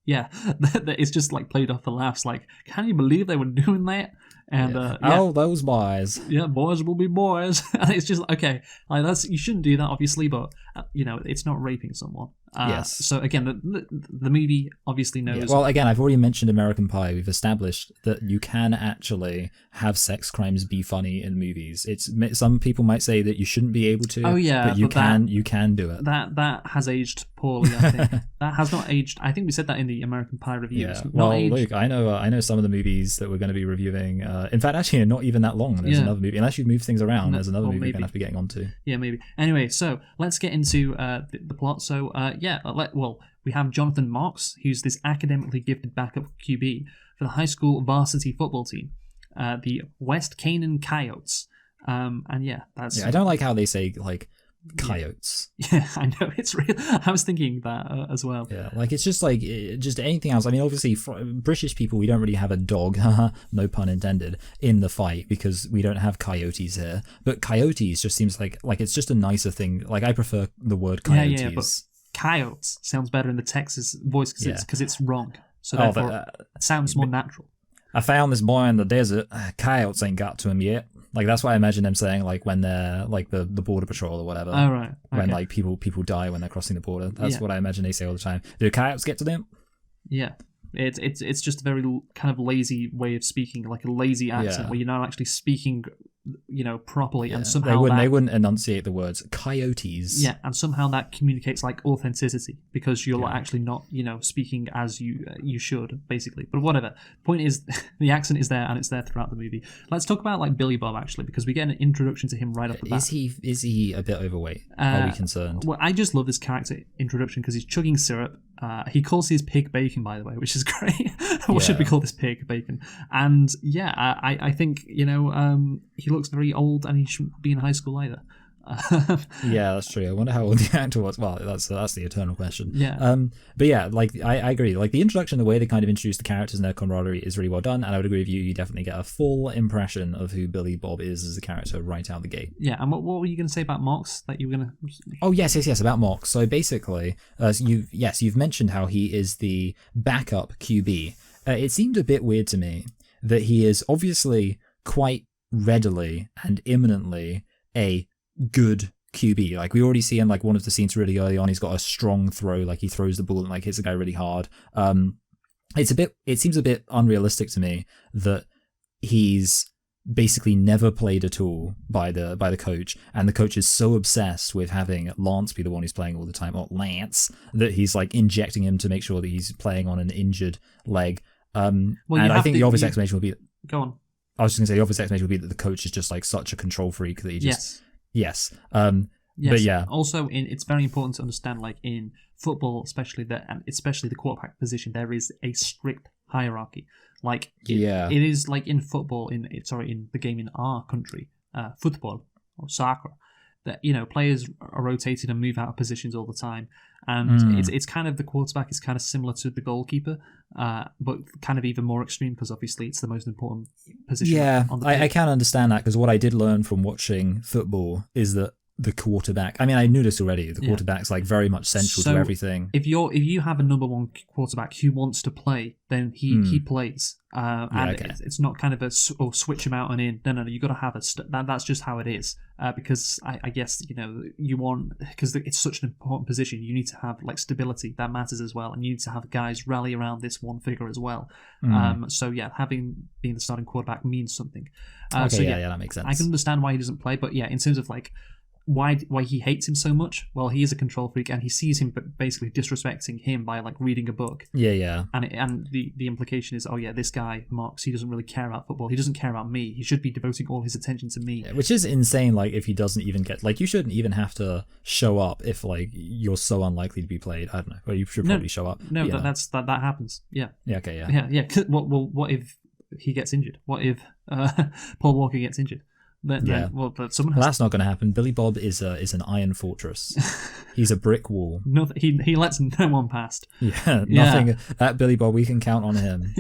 Yeah, it's just like played off the laughs. Like, can you believe they were doing that? And those boys. Yeah, boys will be boys. And it's just okay. Like you shouldn't do that, obviously, but it's not raping someone. Yes. So again, the movie obviously knows. Yeah. Well, again, I've already mentioned American Pie. We've established that you can actually have sex crimes be funny in movies. Some people might say that you shouldn't be able to. Oh yeah, but you can do it. That has aged poorly. I think that has not aged. I think we said that in the American Pie review. Yeah. Well, Luke, I know some of the movies that we're going to be reviewing. In fact, actually, not even that long. There's another movie. Unless you move things around, there's another movie we're going to have to be getting onto. Yeah, maybe. Anyway, so let's get into the plot. So we have Jonathan Marks, who's this academically gifted backup QB for the high school varsity football team, the West Canaan Coyotes. I don't like how they say like coyotes. Yeah, I know, it's real. I was thinking that as well. Yeah, like it's just like just anything else. I mean, obviously, British people, we don't really have a dog, no pun intended, in the fight because we don't have coyotes here. But coyotes just seems like it's just a nicer thing. Like I prefer the word coyotes. Yeah, but coyotes sounds better in the Texas voice because it's wrong. So therefore, it sounds more natural. I found this boy in the desert. Coyotes ain't got to him yet. Like that's why I imagine them saying like when they're like the border patrol or whatever. Oh right. Okay. When like people die when they're crossing the border. That's what I imagine they say all the time. Do coyotes get to them? Yeah. It's just a very kind of lazy way of speaking, like a lazy accent where you're not actually speaking, properly, and somehow they wouldn't enunciate the words coyotes. Yeah, and somehow that communicates like authenticity because you're actually not, speaking as you should, basically. But whatever. The point is, the accent is there and it's there throughout the movie. Let's talk about like Billy Bob actually, because we get an introduction to him right off the bat. Is he a bit overweight? Are we concerned? Well, I just love this character introduction because he's chugging syrup. He calls his pig bacon, by the way, which is great. What should we call this pig? Bacon. And yeah, I think, he looks very old and he shouldn't be in high school either. Yeah, that's true. I wonder how old the actor was. Well, that's the eternal question. Yeah. But yeah, like I agree. Like the introduction, the way they kind of introduce the characters and their camaraderie is really well done. And I would agree with you. You definitely get a full impression of who Billy Bob is as a character right out the gate. Yeah. And what were you going to say about Mox that you were going to? Oh yes, about Mox. So basically, you've mentioned how he is the backup QB. It seemed a bit weird to me that he is obviously quite readily and imminently a good QB. Like we already see in like one of the scenes really early on, he's got a strong throw, like he throws the ball and like hits the guy really hard. It seems a bit unrealistic to me that he's basically never played at all by the coach, and the coach is so obsessed with having Lance be the one who's playing all the time, or Lance, that he's like injecting him to make sure that he's playing on an injured leg. And I think the obvious explanation would be go on. I was just gonna say the obvious explanation would be that the coach is just like such a control freak that he just Yes. But yeah. Also, it's very important to understand, like in football, especially the quarterback position, there is a strict hierarchy. Like it is like in football, in the game in our country, football or soccer, that players are rotated and move out of positions all the time, and it's kind of the quarterback is kind of similar to the goalkeeper, but kind of even more extreme because obviously it's the most important position. Yeah, on the I can understand that because what I did learn from watching football is that the quarterback, I mean, I knew this already, the quarterback's like very much central to everything. If you have a number one quarterback who wants to play, then he plays. It's not kind of a switch him out and in. No, you got to have that's just how it is. Because I guess you want, because it's such an important position, you need to have like stability that matters as well, and you need to have guys rally around this one figure as well. So yeah, being the starting quarterback means something. That makes sense. I can understand why he doesn't play, but yeah, in terms of like why he hates him so much, well, he is a control freak and he sees him basically disrespecting him by like reading a book. And the implication is, oh yeah, this guy Mox, he doesn't really care about football, he doesn't care about me, he should be devoting all his attention to me. Which is insane. Like if he doesn't even get, like, you shouldn't even have to show up if like you're so unlikely to be played. I don't know, well, you should probably show up. That happens. Yeah. What if he gets injured? What if Paul Walker gets injured? But someone has that's not going to happen. Billy Bob is an iron fortress. He's a brick wall. He lets no one past. Nothing. That Billy Bob, we can count on him.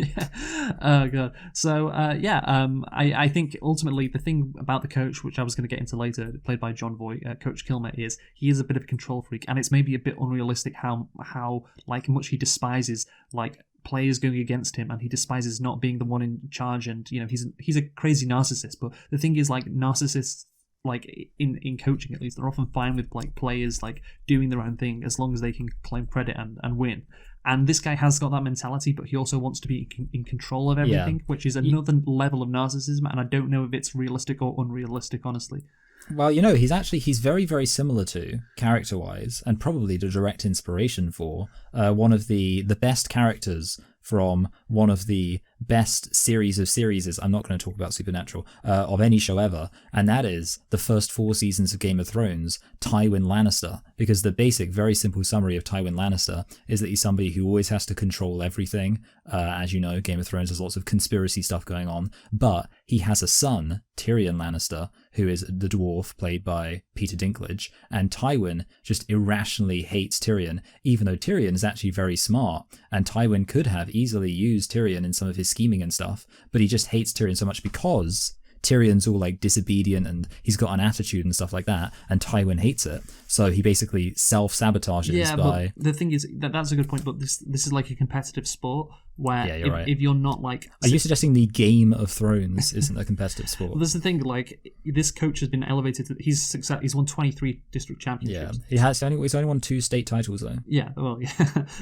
Oh god. So I think ultimately the thing about the coach, which I was going to get into later, played by John Voight, Coach Kilmer, is he is a bit of a control freak, and it's maybe a bit unrealistic how like much he despises like players going against him, and he despises not being the one in charge, and he's a crazy narcissist. But the thing is, like, narcissists, like in coaching at least, they're often fine with like players like doing their own thing as long as they can claim credit and win. And this guy has got that mentality, but he also wants to be in control of everything, which is another level of narcissism, and I don't know if it's realistic or unrealistic, honestly. Well, he's very, very similar to, character-wise, and probably the direct inspiration for, one of the best characters from one of the best series of series, I'm not going to talk about Supernatural, of any show ever, and that is the first 4 seasons of Game of Thrones, Tywin Lannister, because the basic, very simple summary of Tywin Lannister is that he's somebody who always has to control everything. As you know, Game of Thrones has lots of conspiracy stuff going on, but he has a son, Tyrion Lannister, who is the dwarf played by Peter Dinklage, and Tywin just irrationally hates Tyrion, even though Tyrion is actually very smart, and Tywin could have easily used Tyrion in some of his scheming and stuff, but he just hates Tyrion so much because Tyrion's all like disobedient and he's got an attitude and stuff like that, and Tywin hates it, so he basically self-sabotages by... But the thing is, that's a good point, but this is like a competitive sport where if you're not like... Are you suggesting the Game of Thrones isn't a competitive sport? Well, that's the thing, like, this coach has been elevated to... He's won 23 district championships. Yeah, he's only won 2 state titles, though. Yeah, well, yeah.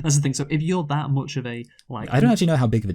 That's the thing. So if you're that much of a... like, I don't actually know how big a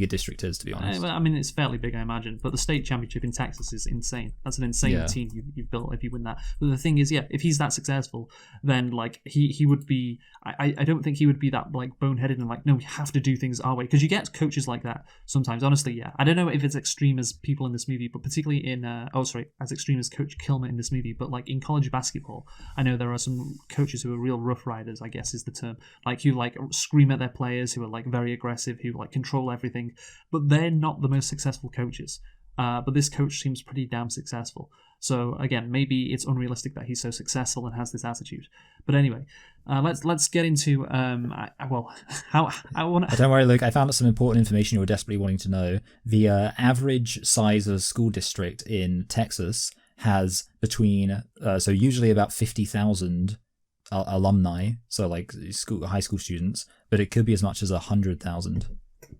district is, to be honest. I mean, it's fairly big, I imagine, but the state championship in Texas is insane. That's an insane team you've built if you win that. But the thing is, if he's that successful, then, like, he would be... I don't think he would be that, like, boneheaded and like, no, we have to do things our way, because you get coaches like that sometimes. Honestly, yeah, I don't know if it's extreme as people in this movie, but particularly in as extreme as Coach Kilmer in this movie. But like in college basketball, I know there are some coaches who are real rough riders, I guess is the term, like who like scream at their players, who are like very aggressive, who like control everything, but they're not the most successful coaches. But this coach seems pretty damn successful. So again, maybe it's unrealistic that he's so successful and has this attitude. But anyway, let's get into how I want. Don't worry, Luke. I found out some important information you were desperately wanting to know. The average size of a school district in Texas has between so usually about 50,000 alumni, so like high school students, but it could be as much as 100,000.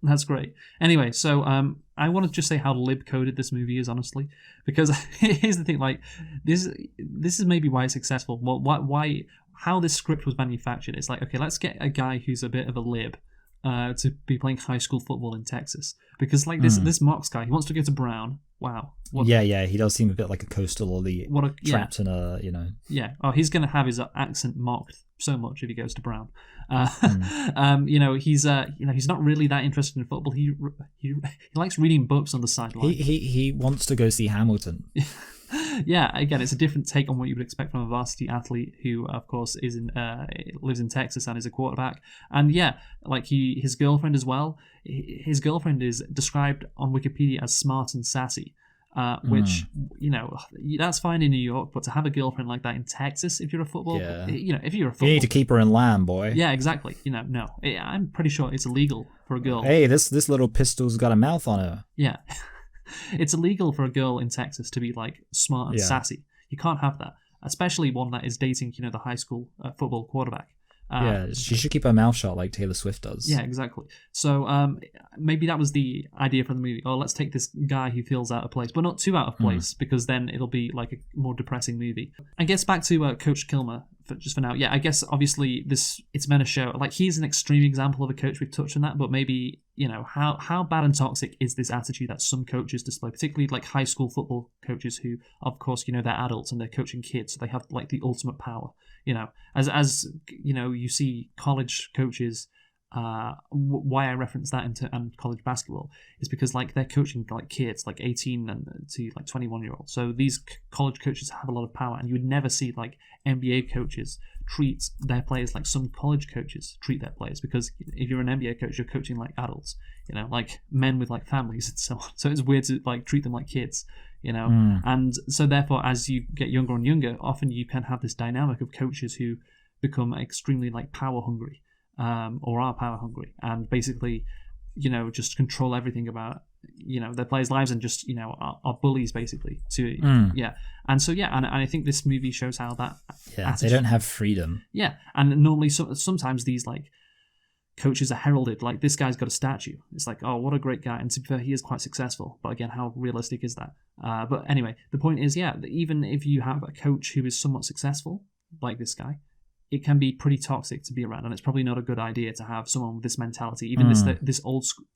That's great. Anyway, so I want to just say how lib-coded this movie is, honestly, because here's the thing: like this is maybe why it's successful. Well, why how this script was manufactured? It's like, okay, let's get a guy who's a bit of a lib to be playing high school football in Texas, because like this Mox guy, he wants to go to Brown. Wow. Yeah, he does seem a bit like a coastal elite, trapped in a, Yeah. Oh, he's going to have his accent mocked so much if he goes to Brown. He's not really that interested in football. He likes reading books on the sideline. He wants to go see Hamilton. Yeah, again, it's a different take on what you would expect from a varsity athlete who, of course, lives in Texas and is a quarterback. And yeah, like his girlfriend as well. His girlfriend is described on Wikipedia as smart and sassy, which that's fine in New York, but to have a girlfriend like that in Texas, if you're a football, if you're a football, you need to keep her in lamb, boy. Yeah, exactly. No, I'm pretty sure it's illegal for a girl. Hey, this little pistol's got a mouth on her. Yeah. It's illegal for a girl in Texas to be like smart and sassy. You can't have that, especially one that is dating, the high school football quarterback. She should keep her mouth shut like Taylor Swift does. Yeah, exactly. So maybe that was the idea for the movie. Oh, let's take this guy who feels out of place, but not too out of place, because then it'll be like a more depressing movie. I guess back to Coach Kilmer just for now. Yeah, I guess obviously it's meant to show like he's an extreme example of a coach. We've touched on that, but maybe how bad and toxic is this attitude that some coaches display, particularly like high school football coaches who, of course, they're adults and they're coaching kids, so they have like the ultimate power. As you see college coaches. Why I reference that and college basketball is because like they're coaching like kids like 18 and to like 21-year-olds. So these college coaches have a lot of power, and you would never see like NBA coaches treat their players like some college coaches treat their players, because if you're an NBA coach, you're coaching like adults, like men with like families and so on. So it's weird to like treat them like kids, and so therefore as you get younger and younger, often you can have this dynamic of coaches who become extremely like power hungry. Or are power hungry, and basically, just control everything about, their players' lives, and just, are bullies basically and so and I think this movie shows how that they don't have freedom. And normally sometimes these like coaches are heralded, like this guy's got a statue. It's like, oh, what a great guy, and to be fair, he is quite successful, but again, how realistic is that? But anyway, the point is, even if you have a coach who is somewhat successful like this guy, it can be pretty toxic to be around, and it's probably not a good idea to have someone with this mentality. Even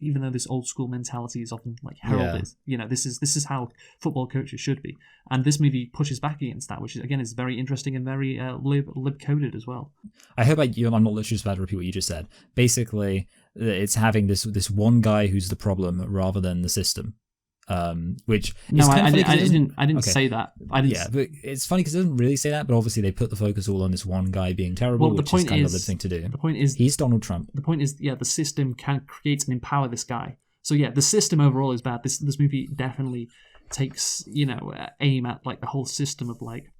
even though this old school mentality is often like heralded, this is how football coaches should be. And this movie pushes back against that, which is very interesting and very lib coded as well. I hope I'm not literally just about to repeat what you just said. Basically, it's having this one guy who's the problem rather than the system. Which no, I didn't say that. But it's funny because it doesn't really say that. But obviously, they put the focus all on this one guy being terrible, which is kind of the thing to do. The point is, he's Donald Trump. The point is, the system can create and empower this guy. So the system overall is bad. This movie definitely takes aim at like the whole system of like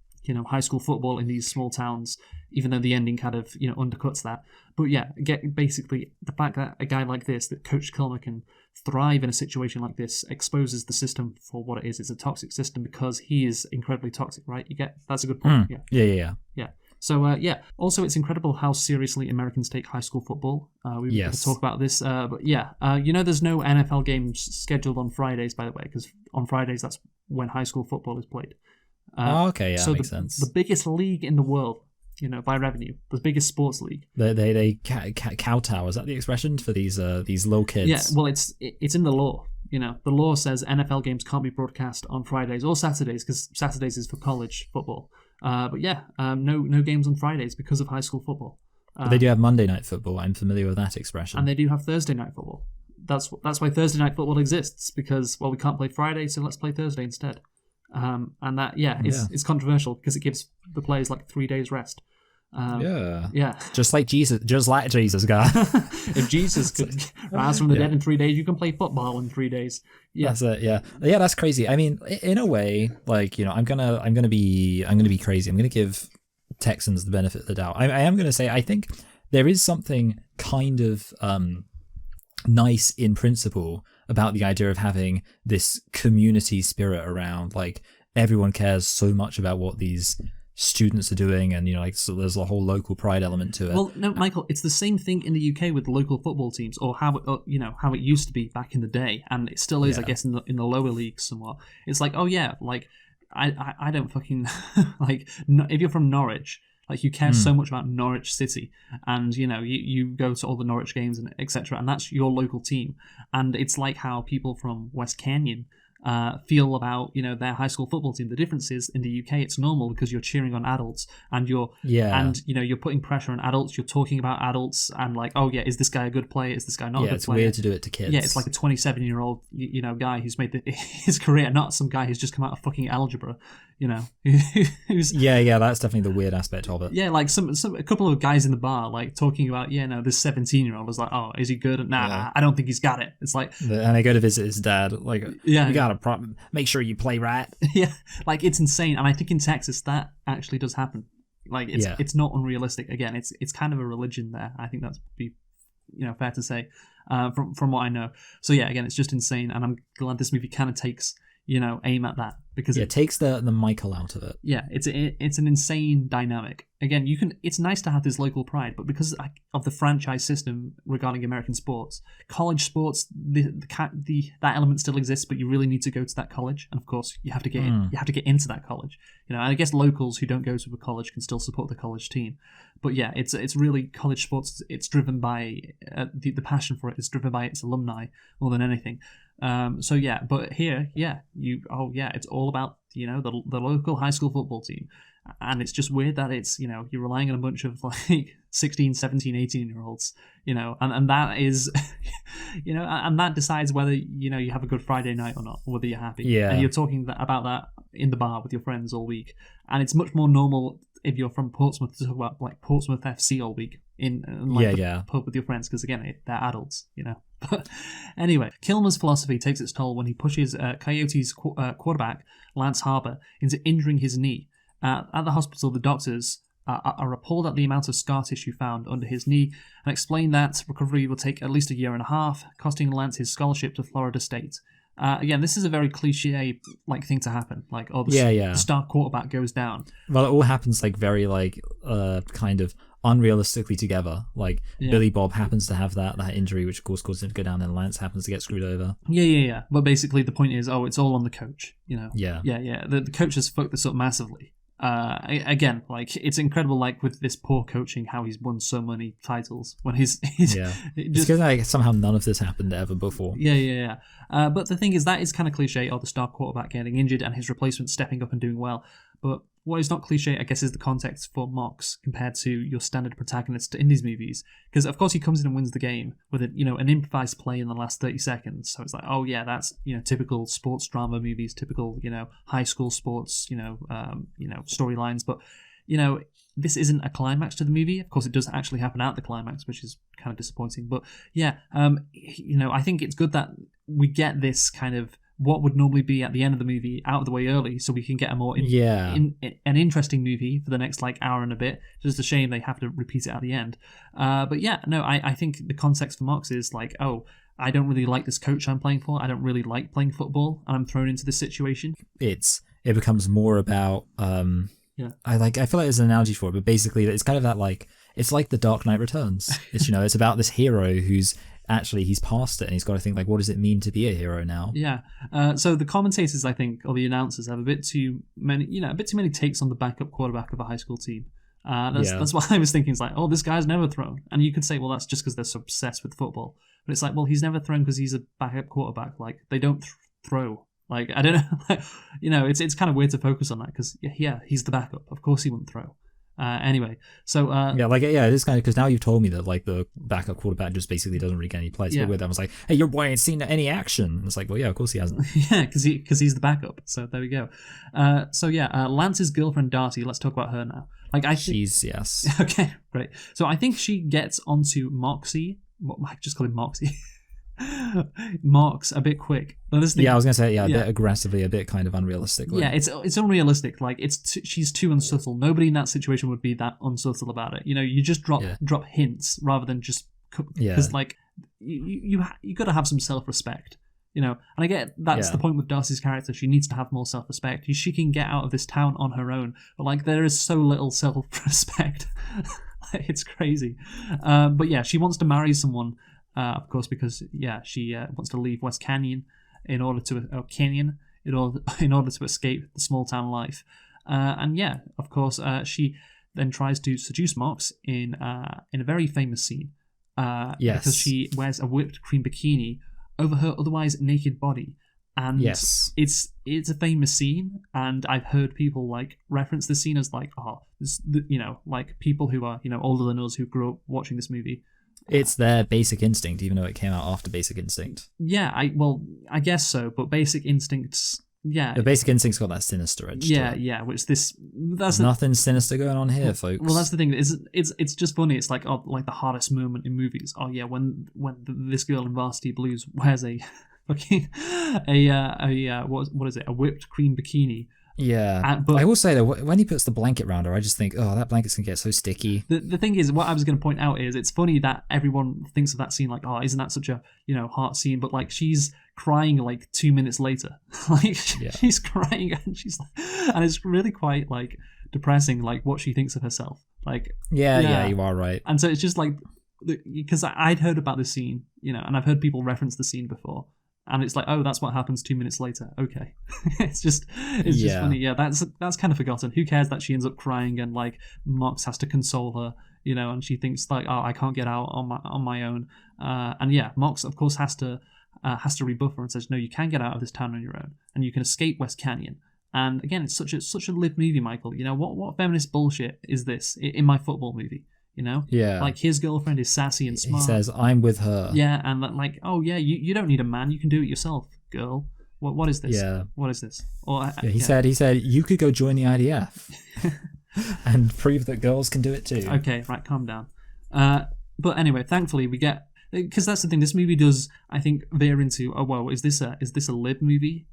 high school football in these small towns. Even though the ending kind of undercuts that, but get basically the fact that a guy like this, that Coach Kilmer can thrive in a situation like this, exposes the system for what it is. It's a toxic system because he is incredibly toxic, right? That's a good point. Yeah. So also it's incredible how seriously Americans take high school football. We could talk about this, but there's no NFL games scheduled on Fridays, by the way, because on Fridays that's when high school football is played. So that makes sense. The biggest league in the world, by revenue, the biggest sports league. They kowtow. Is that the expression for these little kids? Yeah, well, it's in the law. The law says NFL games can't be broadcast on Fridays or Saturdays because Saturdays is for college football. But no games on Fridays because of high school football. But they do have Monday Night Football. I'm familiar with that expression. And they do have Thursday Night Football. That's why Thursday Night Football exists, because, well, we can't play Friday, so let's play Thursday instead. And that, it's controversial because it gives the players like 3 days rest. Yeah. Just like Jesus, God. If Jesus could rise from the dead in 3 days, you can play football in 3 days. Yeah, that's it. Yeah, that's crazy. I mean, in a way, like, you know, I'm gonna be crazy. I'm gonna give Texans the benefit of the doubt. I am gonna say I think there is something kind of nice in principle about the idea of having this community spirit around. Like, everyone cares so much about what these students are doing, and, you know, like, so there's a whole local pride element to it. Well, no, Michael, it's the same thing in the UK with local football teams, or how it used to be back in the day, and it still is, I guess, in the lower leagues somewhat. It's like, oh yeah, like I don't fucking like, if you're from Norwich, like, you care so much about Norwich City, and, you know, you go to all the Norwich games and etc., and that's your local team. And it's like how people from West Canyon feel about, you know, their high school football team. The difference is, in the UK, it's normal because you're cheering on adults, and you're putting pressure on adults. You're talking about adults, and like, oh yeah, is this guy a good player? Is this guy not a good it's player? Weird to do it to kids. Yeah, it's like a 27-year-old, you know, guy who's made his career, not some guy who's just come out of fucking algebra, you know. Who's, that's definitely the weird aspect of it. Yeah, like a couple of guys in the bar, like, talking about, this 17-year-old was like, oh, is he good? Nah, I don't think he's got it. It's like, and I go to visit his dad, like, you got a problem, make sure you play right. Yeah, like, it's insane. And I think in Texas that actually does happen. Like, it's not unrealistic. Again, it's kind of a religion there. I think that's be, you know, fair to say, from what I know. So yeah, again, it's just insane, and I'm glad this movie kind of takes, you know, aim at that, because it takes the Michael out of it. Yeah, it's an insane dynamic. Again, it's nice to have this local pride, but because of the franchise system regarding American sports, college sports, that element still exists, but you really need to go to that college, and of course you have to get in, you have to get into that college. You know, and I guess locals who don't go to a college can still support the college team. But yeah, it's really college sports. It's driven by the passion for it is driven by its alumni more than anything. So yeah, but here, it's all about, you know, the local high school football team. And it's just weird that it's, you know, you're relying on a bunch of like 16, 17, 18-year-olds, you know, and that is, you know, and that decides whether, you know, you have a good Friday night or not, or whether you're happy. Yeah. And you're talking about that in the bar with your friends all week. And it's much more normal if you're from Portsmouth to talk about like Portsmouth FC all week in the pub with your friends, because again, they're adults, you know. But anyway, Kilmer's philosophy takes its toll when he pushes Coyotes quarterback Lance Harper into injuring his knee. At the hospital, the doctors are appalled at the amount of scar tissue found under his knee and explain that recovery will take at least a year and a half, costing Lance his scholarship to Florida State. Again, this is a very cliche like thing to happen. Like, the star quarterback goes down. Well, it all happens like very like kind of unrealistically together. Like, Billy Bob happens to have that injury, which of course caused him to go down, and Lance happens to get screwed over. Yeah. But basically, the point is, it's all on the coach. You know. Yeah. The coach has fucked this up massively. Again, like, it's incredible, like, with this poor coaching, how he's won so many titles when he's just because like somehow none of this happened ever before. Yeah. But the thing is, that is kind of cliche, the star quarterback getting injured and his replacement stepping up and doing well. But what is not cliche, I guess, is the context for Mox compared to your standard protagonist in these movies. Because, of course, he comes in and wins the game with an improvised play in the last 30 seconds. So it's like, oh, yeah, that's, you know, typical sports drama movies, typical, you know, high school sports, storylines. But, you know, this isn't a climax to the movie. Of course, it does actually happen at the climax, which is kind of disappointing. But, yeah, I think it's good that we get this kind of what would normally be at the end of the movie out of the way early, so we can get a more an interesting movie for the next like hour and a bit. It's just a shame they have to repeat it at the end. But yeah, no, I think the context for Mox is like, oh, I don't really like this coach I'm playing for. I don't really like playing football, and I'm thrown into this situation. It becomes more about I feel like there's an analogy for it, but basically it's kind of that, like, it's like The Dark Knight Returns. It's, you know, it's about this hero who's actually, he's past it, and he's got to think, like, what does it mean to be a hero now? Yeah. So the commentators, I think, or the announcers, have a bit too many takes on the backup quarterback of a high school team. That's what I was thinking. It's like, oh, this guy's never thrown. And you could say, well, that's just because they're so obsessed with football. But it's like, well, he's never thrown because he's a backup quarterback. Like, they don't throw. Like, I don't know. Like, you know, it's kind of weird to focus on that because, yeah, he's the backup. Of course he wouldn't throw. Anyway, so it is kind of, because now you've told me that like the backup quarterback just basically doesn't really get any plays. Yeah. But with them, I was like, hey, your boy ain't seen any action. And it's like, well, yeah, of course he hasn't. yeah, because he's the backup. So there we go. Lance's girlfriend Darcy. Let's talk about her now. Like she's yes. Okay, great. So I think she gets onto Moxie. I just call him Moxie. Marks a bit quick. I was gonna say a bit aggressively, a bit kind of unrealistically. Yeah, it's unrealistic. Like she's too unsubtle. Nobody in that situation would be that unsubtle about it. You just drop hints rather than just because like you got to have some self-respect. And I get that's the point with Darcy's character. She needs to have more self-respect. She can get out of this town on her own, but like there is so little self-respect. It's crazy. But yeah, she wants to marry someone. Of course, because she wants to leave West Canyon in order to escape the small town life, of course, she then tries to seduce Mox in a very famous scene. Because she wears a whipped cream bikini over her otherwise naked body, and it's a famous scene, and I've heard people like reference this scene as like, like people who are older than us who grew up watching this movie. It's their Basic Instinct, even though it came out after Basic Instinct. Yeah, I guess so, but Basic Instinct's the Basic Instinct's got that sinister edge. Which there's nothing sinister going on here, folks. Well, that's the thing. It's just funny. It's like like the hardest moment in movies. Oh yeah, when this girl in Varsity Blues wears a fucking what is it? A whipped cream bikini. Yeah, but I will say that when he puts the blanket around her, I just think, oh, that blanket's gonna get so sticky. The thing is, what I was going to point out is, it's funny that everyone thinks of that scene like, oh, isn't that such a heart scene? But like, she's crying like 2 minutes later, like she's crying and and it's really quite like depressing, like what she thinks of herself. Like, you are right. And so it's just like, because I'd heard about this scene, and I've heard people reference the scene before. And it's like, oh, that's what happens 2 minutes later. Okay, it's just funny. Yeah, that's kind of forgotten. Who cares that she ends up crying and like Mox has to console her, and she thinks like, oh, I can't get out on my own. Mox of course has to rebuff her and says, no, you can get out of this town on your own and you can escape West Canyon. And again, it's such a live movie, Michael. What feminist bullshit is this in my football movie? Like his girlfriend is sassy and smart. He says, I'm with her. Yeah, and like, oh yeah, you don't need a man, you can do it yourself, girl. What is this? Yeah. What is this? Or he said you could go join the IDF and prove that girls can do it too. Okay, right, calm down. But anyway, thankfully we get, because that's the thing, this movie does, I think, veer into, oh well, is this a lib movie?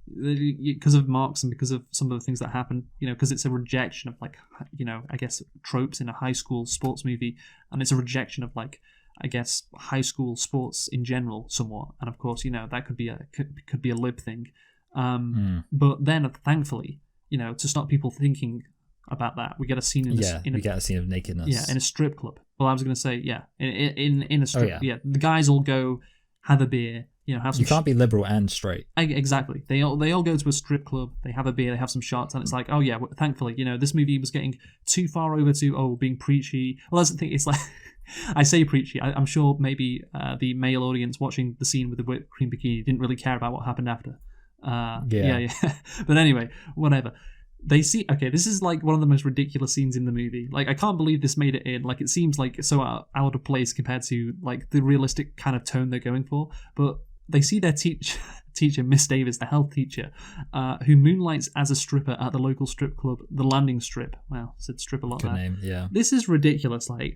Because of Marx and because of some of the things that happen, because it's a rejection of like, I guess tropes in a high school sports movie, and it's a rejection of like, I guess high school sports in general somewhat, and of course, that could be a lib thing. But then thankfully, to stop people thinking about that, we get a scene we get a scene of nakedness. Yeah, in a strip club. Well, I was going to say, in a strip. The guys all go have a beer. Have some. You can't be liberal and straight. Exactly. They all go to a strip club. They have a beer. They have some shots, and it's like, oh yeah. Thankfully, this movie was getting too far over to being preachy. Well, that's the thing. It's like I say preachy. I'm sure maybe the male audience watching the scene with the whipped cream bikini didn't really care about what happened after. Yeah. But anyway, whatever. They see, okay, this is like one of the most ridiculous scenes in the movie. Like, I can't believe this made it in. Like, it seems like so out of place compared to like the realistic kind of tone they're going for. But they see their teacher, Miss Davis, the health teacher, who moonlights as a stripper at the local strip club, the Landing Strip. Wow, said strip a lot there. Good name, yeah. This is ridiculous. Like,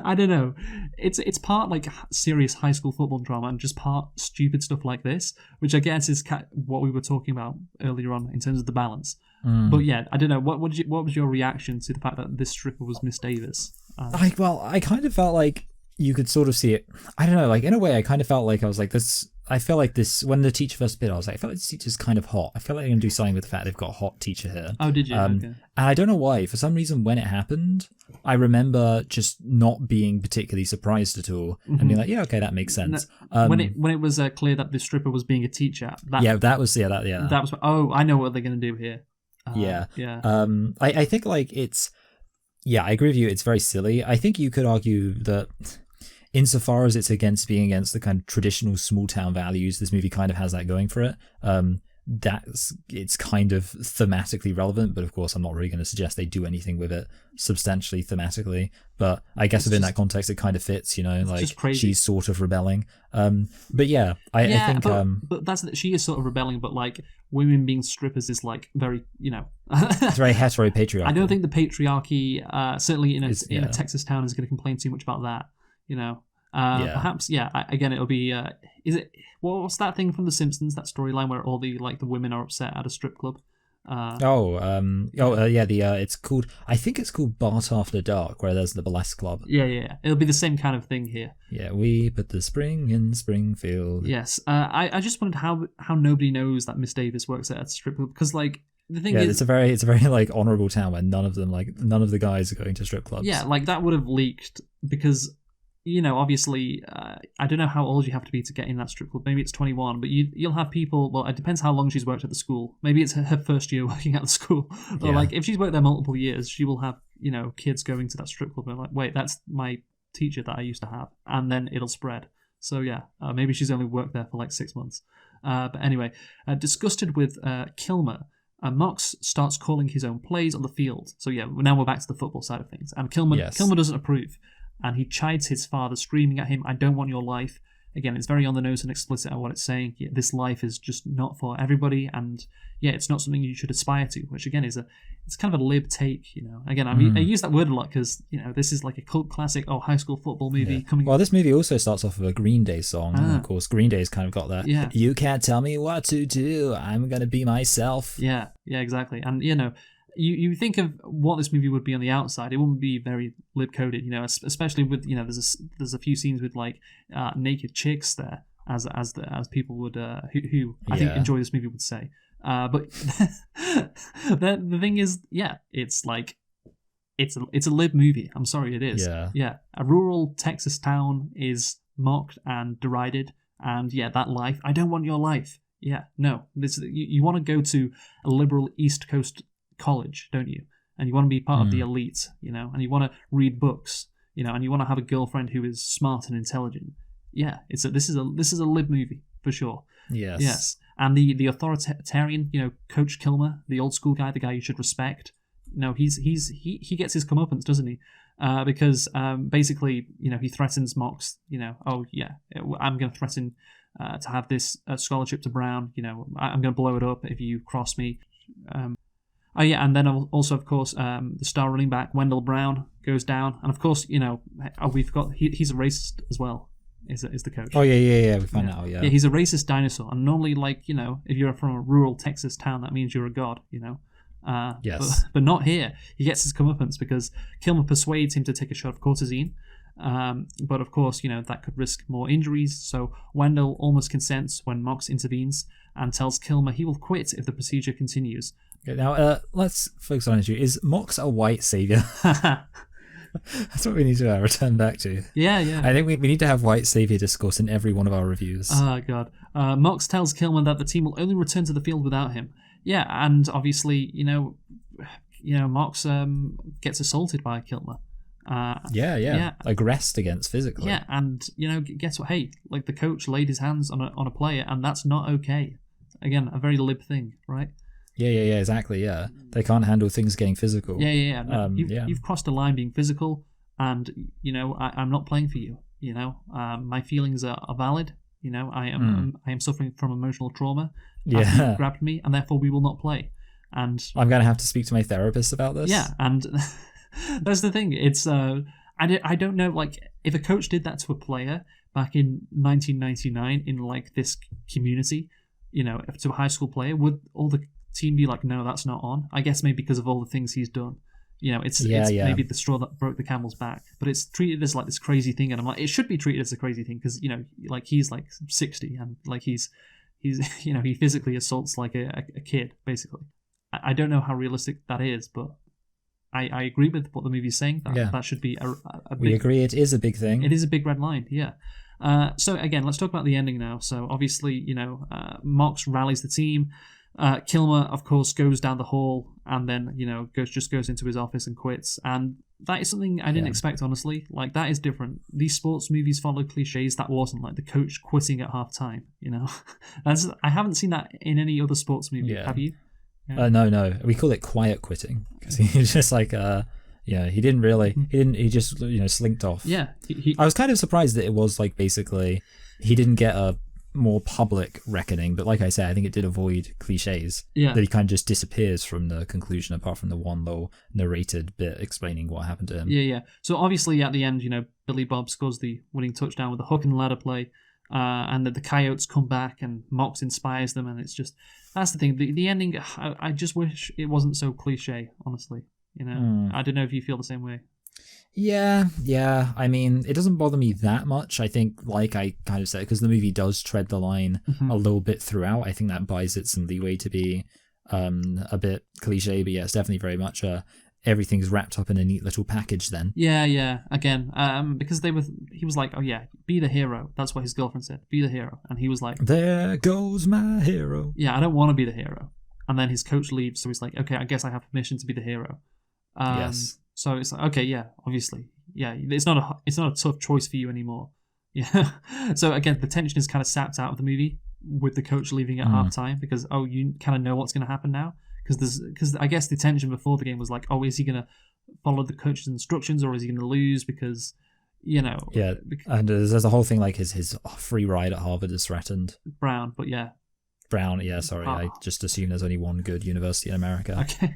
I don't know. It's part like serious high school football drama and just part stupid stuff like this, which I guess is what we were talking about earlier on in terms of the balance. But yeah, I don't know. What was your reaction to the fact that this stripper was Miss Davis? I kind of felt like you could sort of see it. I don't know. Like in a way, I kind of felt like I was like this. I feel like this when the teacher first bit. I was like, I felt like this teacher's kind of hot. I feel like they're gonna do something with the fact they've got a hot teacher here. Oh, did you? Okay. And I don't know why. For some reason, when it happened, I remember just not being particularly surprised at all and being like, yeah, okay, that makes sense. When it was clear that the stripper was being a teacher. That was. Oh, I know what they're gonna do here. Yeah. I think like it's. Yeah, I agree with you. It's very silly. I think you could argue that. Insofar as it's being against the kind of traditional small town values, this movie kind of has that going for it. it's kind of thematically relevant, but of course I'm not really going to suggest they do anything with it substantially thematically, but I guess within that context it kind of fits, like she's sort of rebelling. But yeah, I think but that's she is sort of rebelling, but like women being strippers is like very it's very heteropatriarchal. I don't think the patriarchy certainly in a Texas town is going to complain too much about that, perhaps again it'll be is it what's that thing from The Simpsons, that storyline where all the women are upset at a strip club? It's called, I think it's called Bart After Dark, where there's the burlesque club. Yeah. It'll be the same kind of thing here. Yeah, we put the spring in Springfield. Yes. I just wondered how nobody knows that Miss Davis works at a strip club, because like the thing is, it's a very like honorable town where none of the guys are going to strip clubs. Yeah, like that would have leaked because. Obviously, I don't know how old you have to be to get in that strip club. Maybe it's 21, but you'll have people. Well, it depends how long she's worked at the school. Maybe it's her first year working at the school. Or like if she's worked there multiple years, she will have kids going to that strip club and like, wait, that's my teacher that I used to have, and then it'll spread. So yeah, maybe she's only worked there for like 6 months. But anyway, disgusted with Kilmer. Mox starts calling his own plays on the field. So yeah, now we're back to the football side of things, and Kilmer doesn't approve. And he chides his father, screaming at him, "I don't want your life." Again, it's very on the nose and explicit at what it's saying. Yeah, this life is just not for everybody, and it's not something you should aspire to. Which again it's kind of a lib take, Again, I mean, I use that word a lot because this is like a cult classic, high school football movie coming. Well, this movie also starts off with a Green Day song, and of course, Green Day's kind of got that. Yeah. You can't tell me what to do. I'm gonna be myself. Yeah, exactly, and You think of what this movie would be on the outside, it wouldn't be very lib coded, especially with there's a few scenes with like naked chicks there, as people would who I think enjoy this movie would say. But the thing is, it's like it's a lib movie. I'm sorry, it is. Yeah. A rural Texas town is mocked and derided, and that life. I don't want your life. Yeah, no. You want to go to a liberal East Coast college, don't you? And you want to be part of the elite, and you want to read books, and you want to have a girlfriend who is smart and intelligent. Yeah, this is a lib movie for sure. Yes. And the authoritarian, Coach Kilmer, the old school guy, the guy you should respect. He gets his comeuppance, doesn't he? Because basically, he threatens Mox. I'm going to threaten to have this scholarship to Brown. I'm going to blow it up if you cross me. And then also, of course, the star running back, Wendell Brown, goes down. And, of course, we've got... He's a racist as well, is the coach. Oh, yeah, we found out, Yeah, he's a racist dinosaur. And normally, if you're from a rural Texas town, that means you're a god, Yes. But not here. He gets his comeuppance because Kilmer persuades him to take a shot of cortisone. But, of course, that could risk more injuries. So Wendell almost consents when Mox intervenes and tells Kilmer he will quit if the procedure continues. Now, let's focus on an issue. Is Mox a white savior? That's what we need to return back to. Yeah. I think we need to have white savior discourse in every one of our reviews. Oh, God. Mox tells Kilmer that the team will only return to the field without him. Yeah, and obviously, Mox gets assaulted by Kilmer. Aggressed against physically. Yeah, and, guess what? Hey, the coach laid his hands on a player, and that's not okay. Again, a very lib thing, right? Yeah, exactly, yeah. They can't handle things getting physical. Yeah. No, you've crossed a line being physical, and, I'm not playing for you, my feelings are valid, I am suffering from emotional trauma. Yeah. You grabbed me, and therefore we will not play. And I'm going to have to speak to my therapist about this. Yeah, and that's the thing. It's, I don't know, if a coach did that to a player back in 1999 in, this community, to a high school player, would all the team be like, no, that's not on? I guess maybe because of all the things he's done. It's maybe the straw that broke the camel's back, but it's treated as this crazy thing, and I'm like, it should be treated as a crazy thing because he's 60 and he's he physically assaults a kid basically. I don't know how realistic that is, but I agree with what the movie's saying. That should be a big, we agree it is a big thing. It is a big red line, yeah. So again, let's talk about the ending now. So obviously, Mox rallies the team. Kilmer, of course, goes down the hall and then, goes into his office and quits. And that is something I didn't Yeah. expect, honestly. Like, that is different. These sports movies follow cliches. That wasn't like the coach quitting at half time, you know? I haven't seen that in any other sports movie. Yeah. Have you? Yeah. No. We call it quiet quitting because he's just like, he didn't really, he just, slinked off. Yeah. I was kind of surprised that it was like basically he didn't get a more public reckoning, but like I said, I think it did avoid cliches. Yeah. That he kind of just disappears from the conclusion, apart from the one little narrated bit explaining what happened to him. Yeah. So obviously at the end, Billy Bob scores the winning touchdown with the hook and ladder play, and that the Coyotes come back and Mox inspires them, and it's just, that's the thing. The ending, I just wish it wasn't so cliche, honestly. I don't know if you feel the same way. Yeah. I mean, it doesn't bother me that much. I think, like I kind of said, because the movie does tread the line a little bit throughout. I think that buys it some leeway to be a bit cliche, but yeah, it's definitely very much everything's wrapped up in a neat little package then. Yeah. Again, because he was like, oh yeah, be the hero. That's what his girlfriend said. Be the hero. And he was like, there goes my hero. Yeah, I don't want to be the hero. And then his coach leaves, so he's like, okay, I guess I have permission to be the hero. Yes. So it's like, okay, yeah, obviously. Yeah, it's not a tough choice for you anymore. Yeah. So again, the tension is kind of sapped out of the movie with the coach leaving at half time because, you kind of know what's going to happen now. Because I guess the tension before the game was like, is he going to follow the coach's instructions or is he going to lose? Because, Yeah, and there's a whole thing like his free ride at Harvard is threatened. Brown, but yeah. Brown, yeah, sorry. I just assume there's only one good university in America. Okay,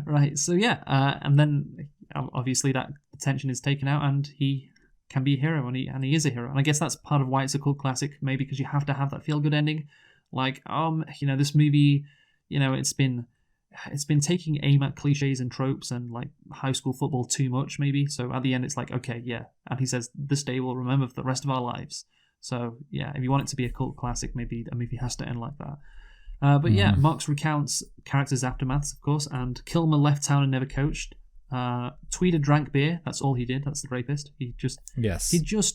right. So yeah, and then obviously that tension is taken out, and he can be a hero, and he is a hero. And I guess that's part of why it's a cult classic, maybe because you have to have that feel good ending. Like, this movie, it's been taking aim at cliches and tropes and like high school football too much, maybe. So at the end, it's like, okay, yeah. And he says, this day we'll remember for the rest of our lives. So, yeah, if you want it to be a cult classic, maybe a movie has to end like that. But yeah, Marx recounts characters' aftermaths, of course, and Kilmer left town and never coached. Tweeder drank beer. That's all he did. That's the rapist. He just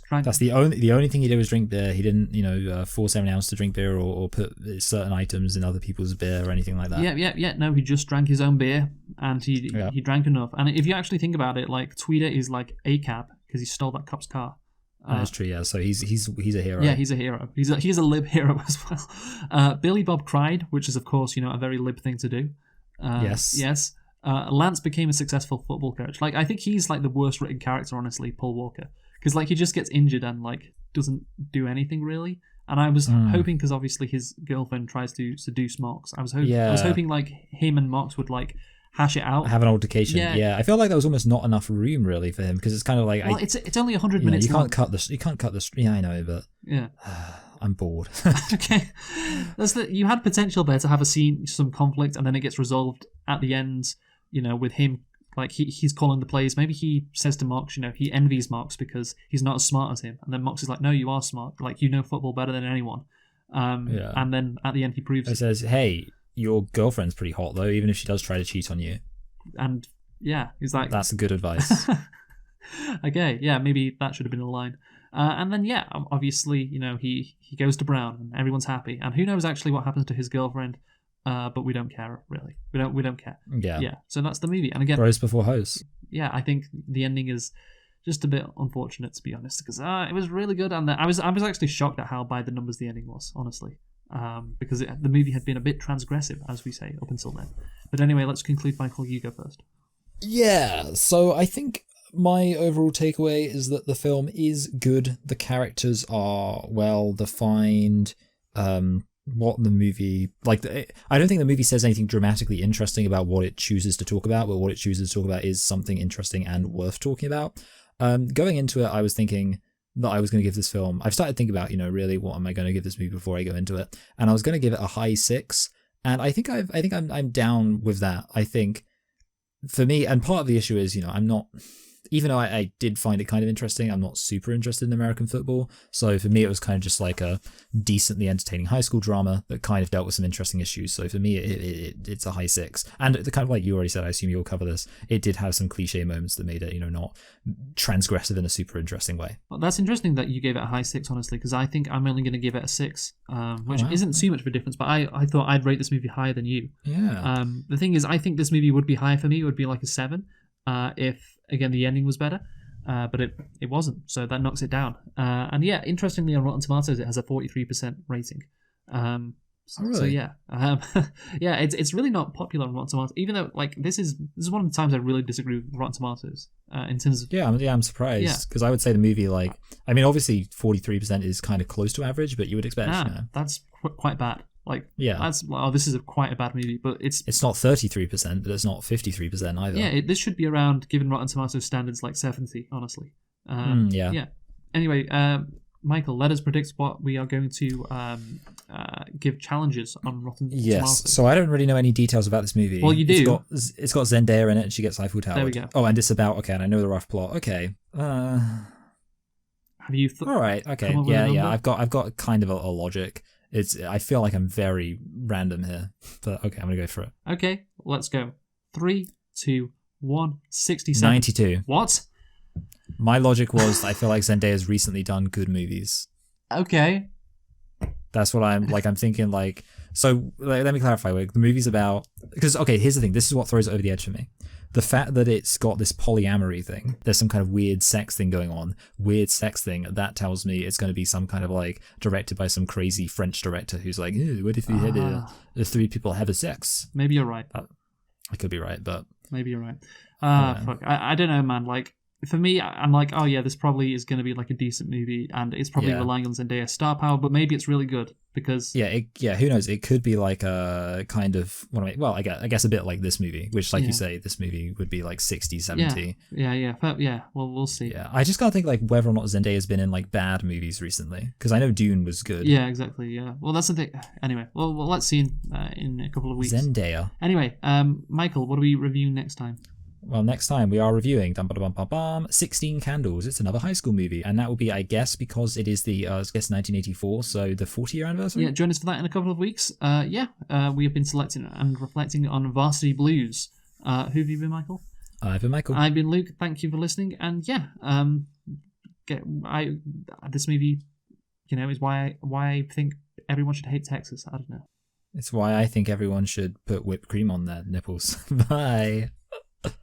drank. That's the only thing he did was drink beer. He didn't, force anyone else to drink beer or put certain items in other people's beer or anything like that. Yeah. No, he just drank his own beer, and he drank enough. And if you actually think about it, like Tweeder is like a cab because he stole that cop's car. That's true, yeah. So he's a hero. Yeah, he's a hero. He's a lib hero as well. Billy Bob cried, which is of course a very lib thing to do. Yes. Lance became a successful football coach. Like I think he's like the worst written character, honestly, Paul Walker, because like he just gets injured and like doesn't do anything really. And I was hoping, because obviously his girlfriend tries to seduce Mox. I was hoping like him and Mox would like hash it out, have an altercation. Yeah, I feel like there was almost not enough room really for him, because it's kind of like, it's only 100 minutes. You can't cut this. You can't cut this. Yeah, I know, but yeah, I'm bored. Okay, you had potential there to have a scene, some conflict, and then it gets resolved at the end. With him, like he's calling the plays. Maybe he says to Mox, he envies Mox because he's not as smart as him, and then Mox is like, no, you are smart. Like football better than anyone. And then at the end he proves. He says, hey, your girlfriend's pretty hot though, even if she does try to cheat on you. And yeah, he's like, that's good advice. Okay, yeah, maybe that should have been a line. And then yeah, obviously, he goes to Brown and everyone's happy. And who knows actually what happens to his girlfriend? But we don't care really. We don't care. Yeah. So that's the movie. And again, bros before hoes. Yeah, I think the ending is just a bit unfortunate, to be honest, because it was really good, and I was actually shocked at how by the numbers the ending was, honestly. Because the movie had been a bit transgressive, as we say, up until then. But anyway, let's conclude. Michael, you go first. Yeah, so I think my overall takeaway is that the film is good. The characters are well defined. What the movie, I don't think the movie says anything dramatically interesting about what it chooses to talk about, but what it chooses to talk about is something interesting and worth talking about. Going into it, I was thinking that I was going to give this film, I've started thinking about, really, what am I going to give this movie before I go into it? And I was going to give it a high 6. And I think I'm down with that. I think for me, and part of the issue is, I'm not, even though I did find it kind of interesting, I'm not super interested in American football. So for me, it was kind of just like a decently entertaining high school drama that kind of dealt with some interesting issues. So for me, it's a high 6. And the kind of like you already said, I assume you'll cover this, it did have some cliche moments that made it, not transgressive in a super interesting way. Well, that's interesting that you gave it a high 6, honestly, because I think I'm only going to give it a 6, which isn't too much of a difference, but I thought I'd rate this movie higher than you. Yeah. The thing is, I think this movie would be higher for me. It would be like a 7. If again, the ending was better, but it wasn't. So that knocks it down. And yeah, interestingly, on Rotten Tomatoes, it has a 43% rating. Oh, really? So yeah, yeah, it's really not popular on Rotten Tomatoes. Even though like this is one of the times I really disagree with Rotten Tomatoes in terms of I'm surprised because I would say the movie I mean obviously 43% is kind of close to average, but you would expect that's quite bad. Like that's this is quite a bad movie, but it's not 33%, but it's not 53% either. Yeah, this should be around, given Rotten Tomatoes standards, like 70, honestly. Yeah. Anyway, Michael, let us predict what we are going to give challenges on Rotten Tomatoes. Yes, so I don't really know any details about this movie. Well, you do. It's got Zendaya in it, and she gets Eiffel Tower. There we go. Oh, and it's about, and I know the rough plot. Okay. Have you all right, okay. Yeah, I've got kind of a logic. I feel like I'm very random here, but okay, I'm going to go for it. Okay, let's go. 3, 2, 1, 67. 92. What? My logic was I feel like Zendaya's recently done good movies. Okay. That's what I'm thinking so let me clarify. The movie's about, because here's the thing, this is what throws it over the edge for me. The fact that it's got this polyamory thing, there's some kind of weird sex thing going on, that tells me it's going to be some kind of directed by some crazy French director who's like, what if we had 3 people have a sex? Maybe you're right. I could be right, but maybe you're right. Fuck. I don't know, man. For me, I'm like, oh yeah, this probably is going to be a decent movie, and it's probably relying on Zendaya's star power, but maybe it's really good because who knows? It could be a kind of I guess a bit like this movie, which you say, this movie would be 60, 70. Yeah. Well, we'll see. Yeah, I just can't think whether or not Zendaya's been in bad movies recently, because I know Dune was good. Yeah, exactly. Yeah. Well, that's the thing. Anyway, well let's see in a couple of weeks. Zendaya. Anyway, Michael, what are we reviewing next time? Well, next time we are reviewing 16 Candles. It's another high school movie, and that will be, I guess, because it is the 1984, so the 40-year anniversary. Yeah, join us for that in a couple of weeks. We have been selecting and reflecting on Varsity Blues. Who have you been, Michael? I've been Michael. I've been Luke. Thank you for listening. And this movie, is why I think everyone should hate Texas. I don't know. It's why I think everyone should put whipped cream on their nipples. Bye.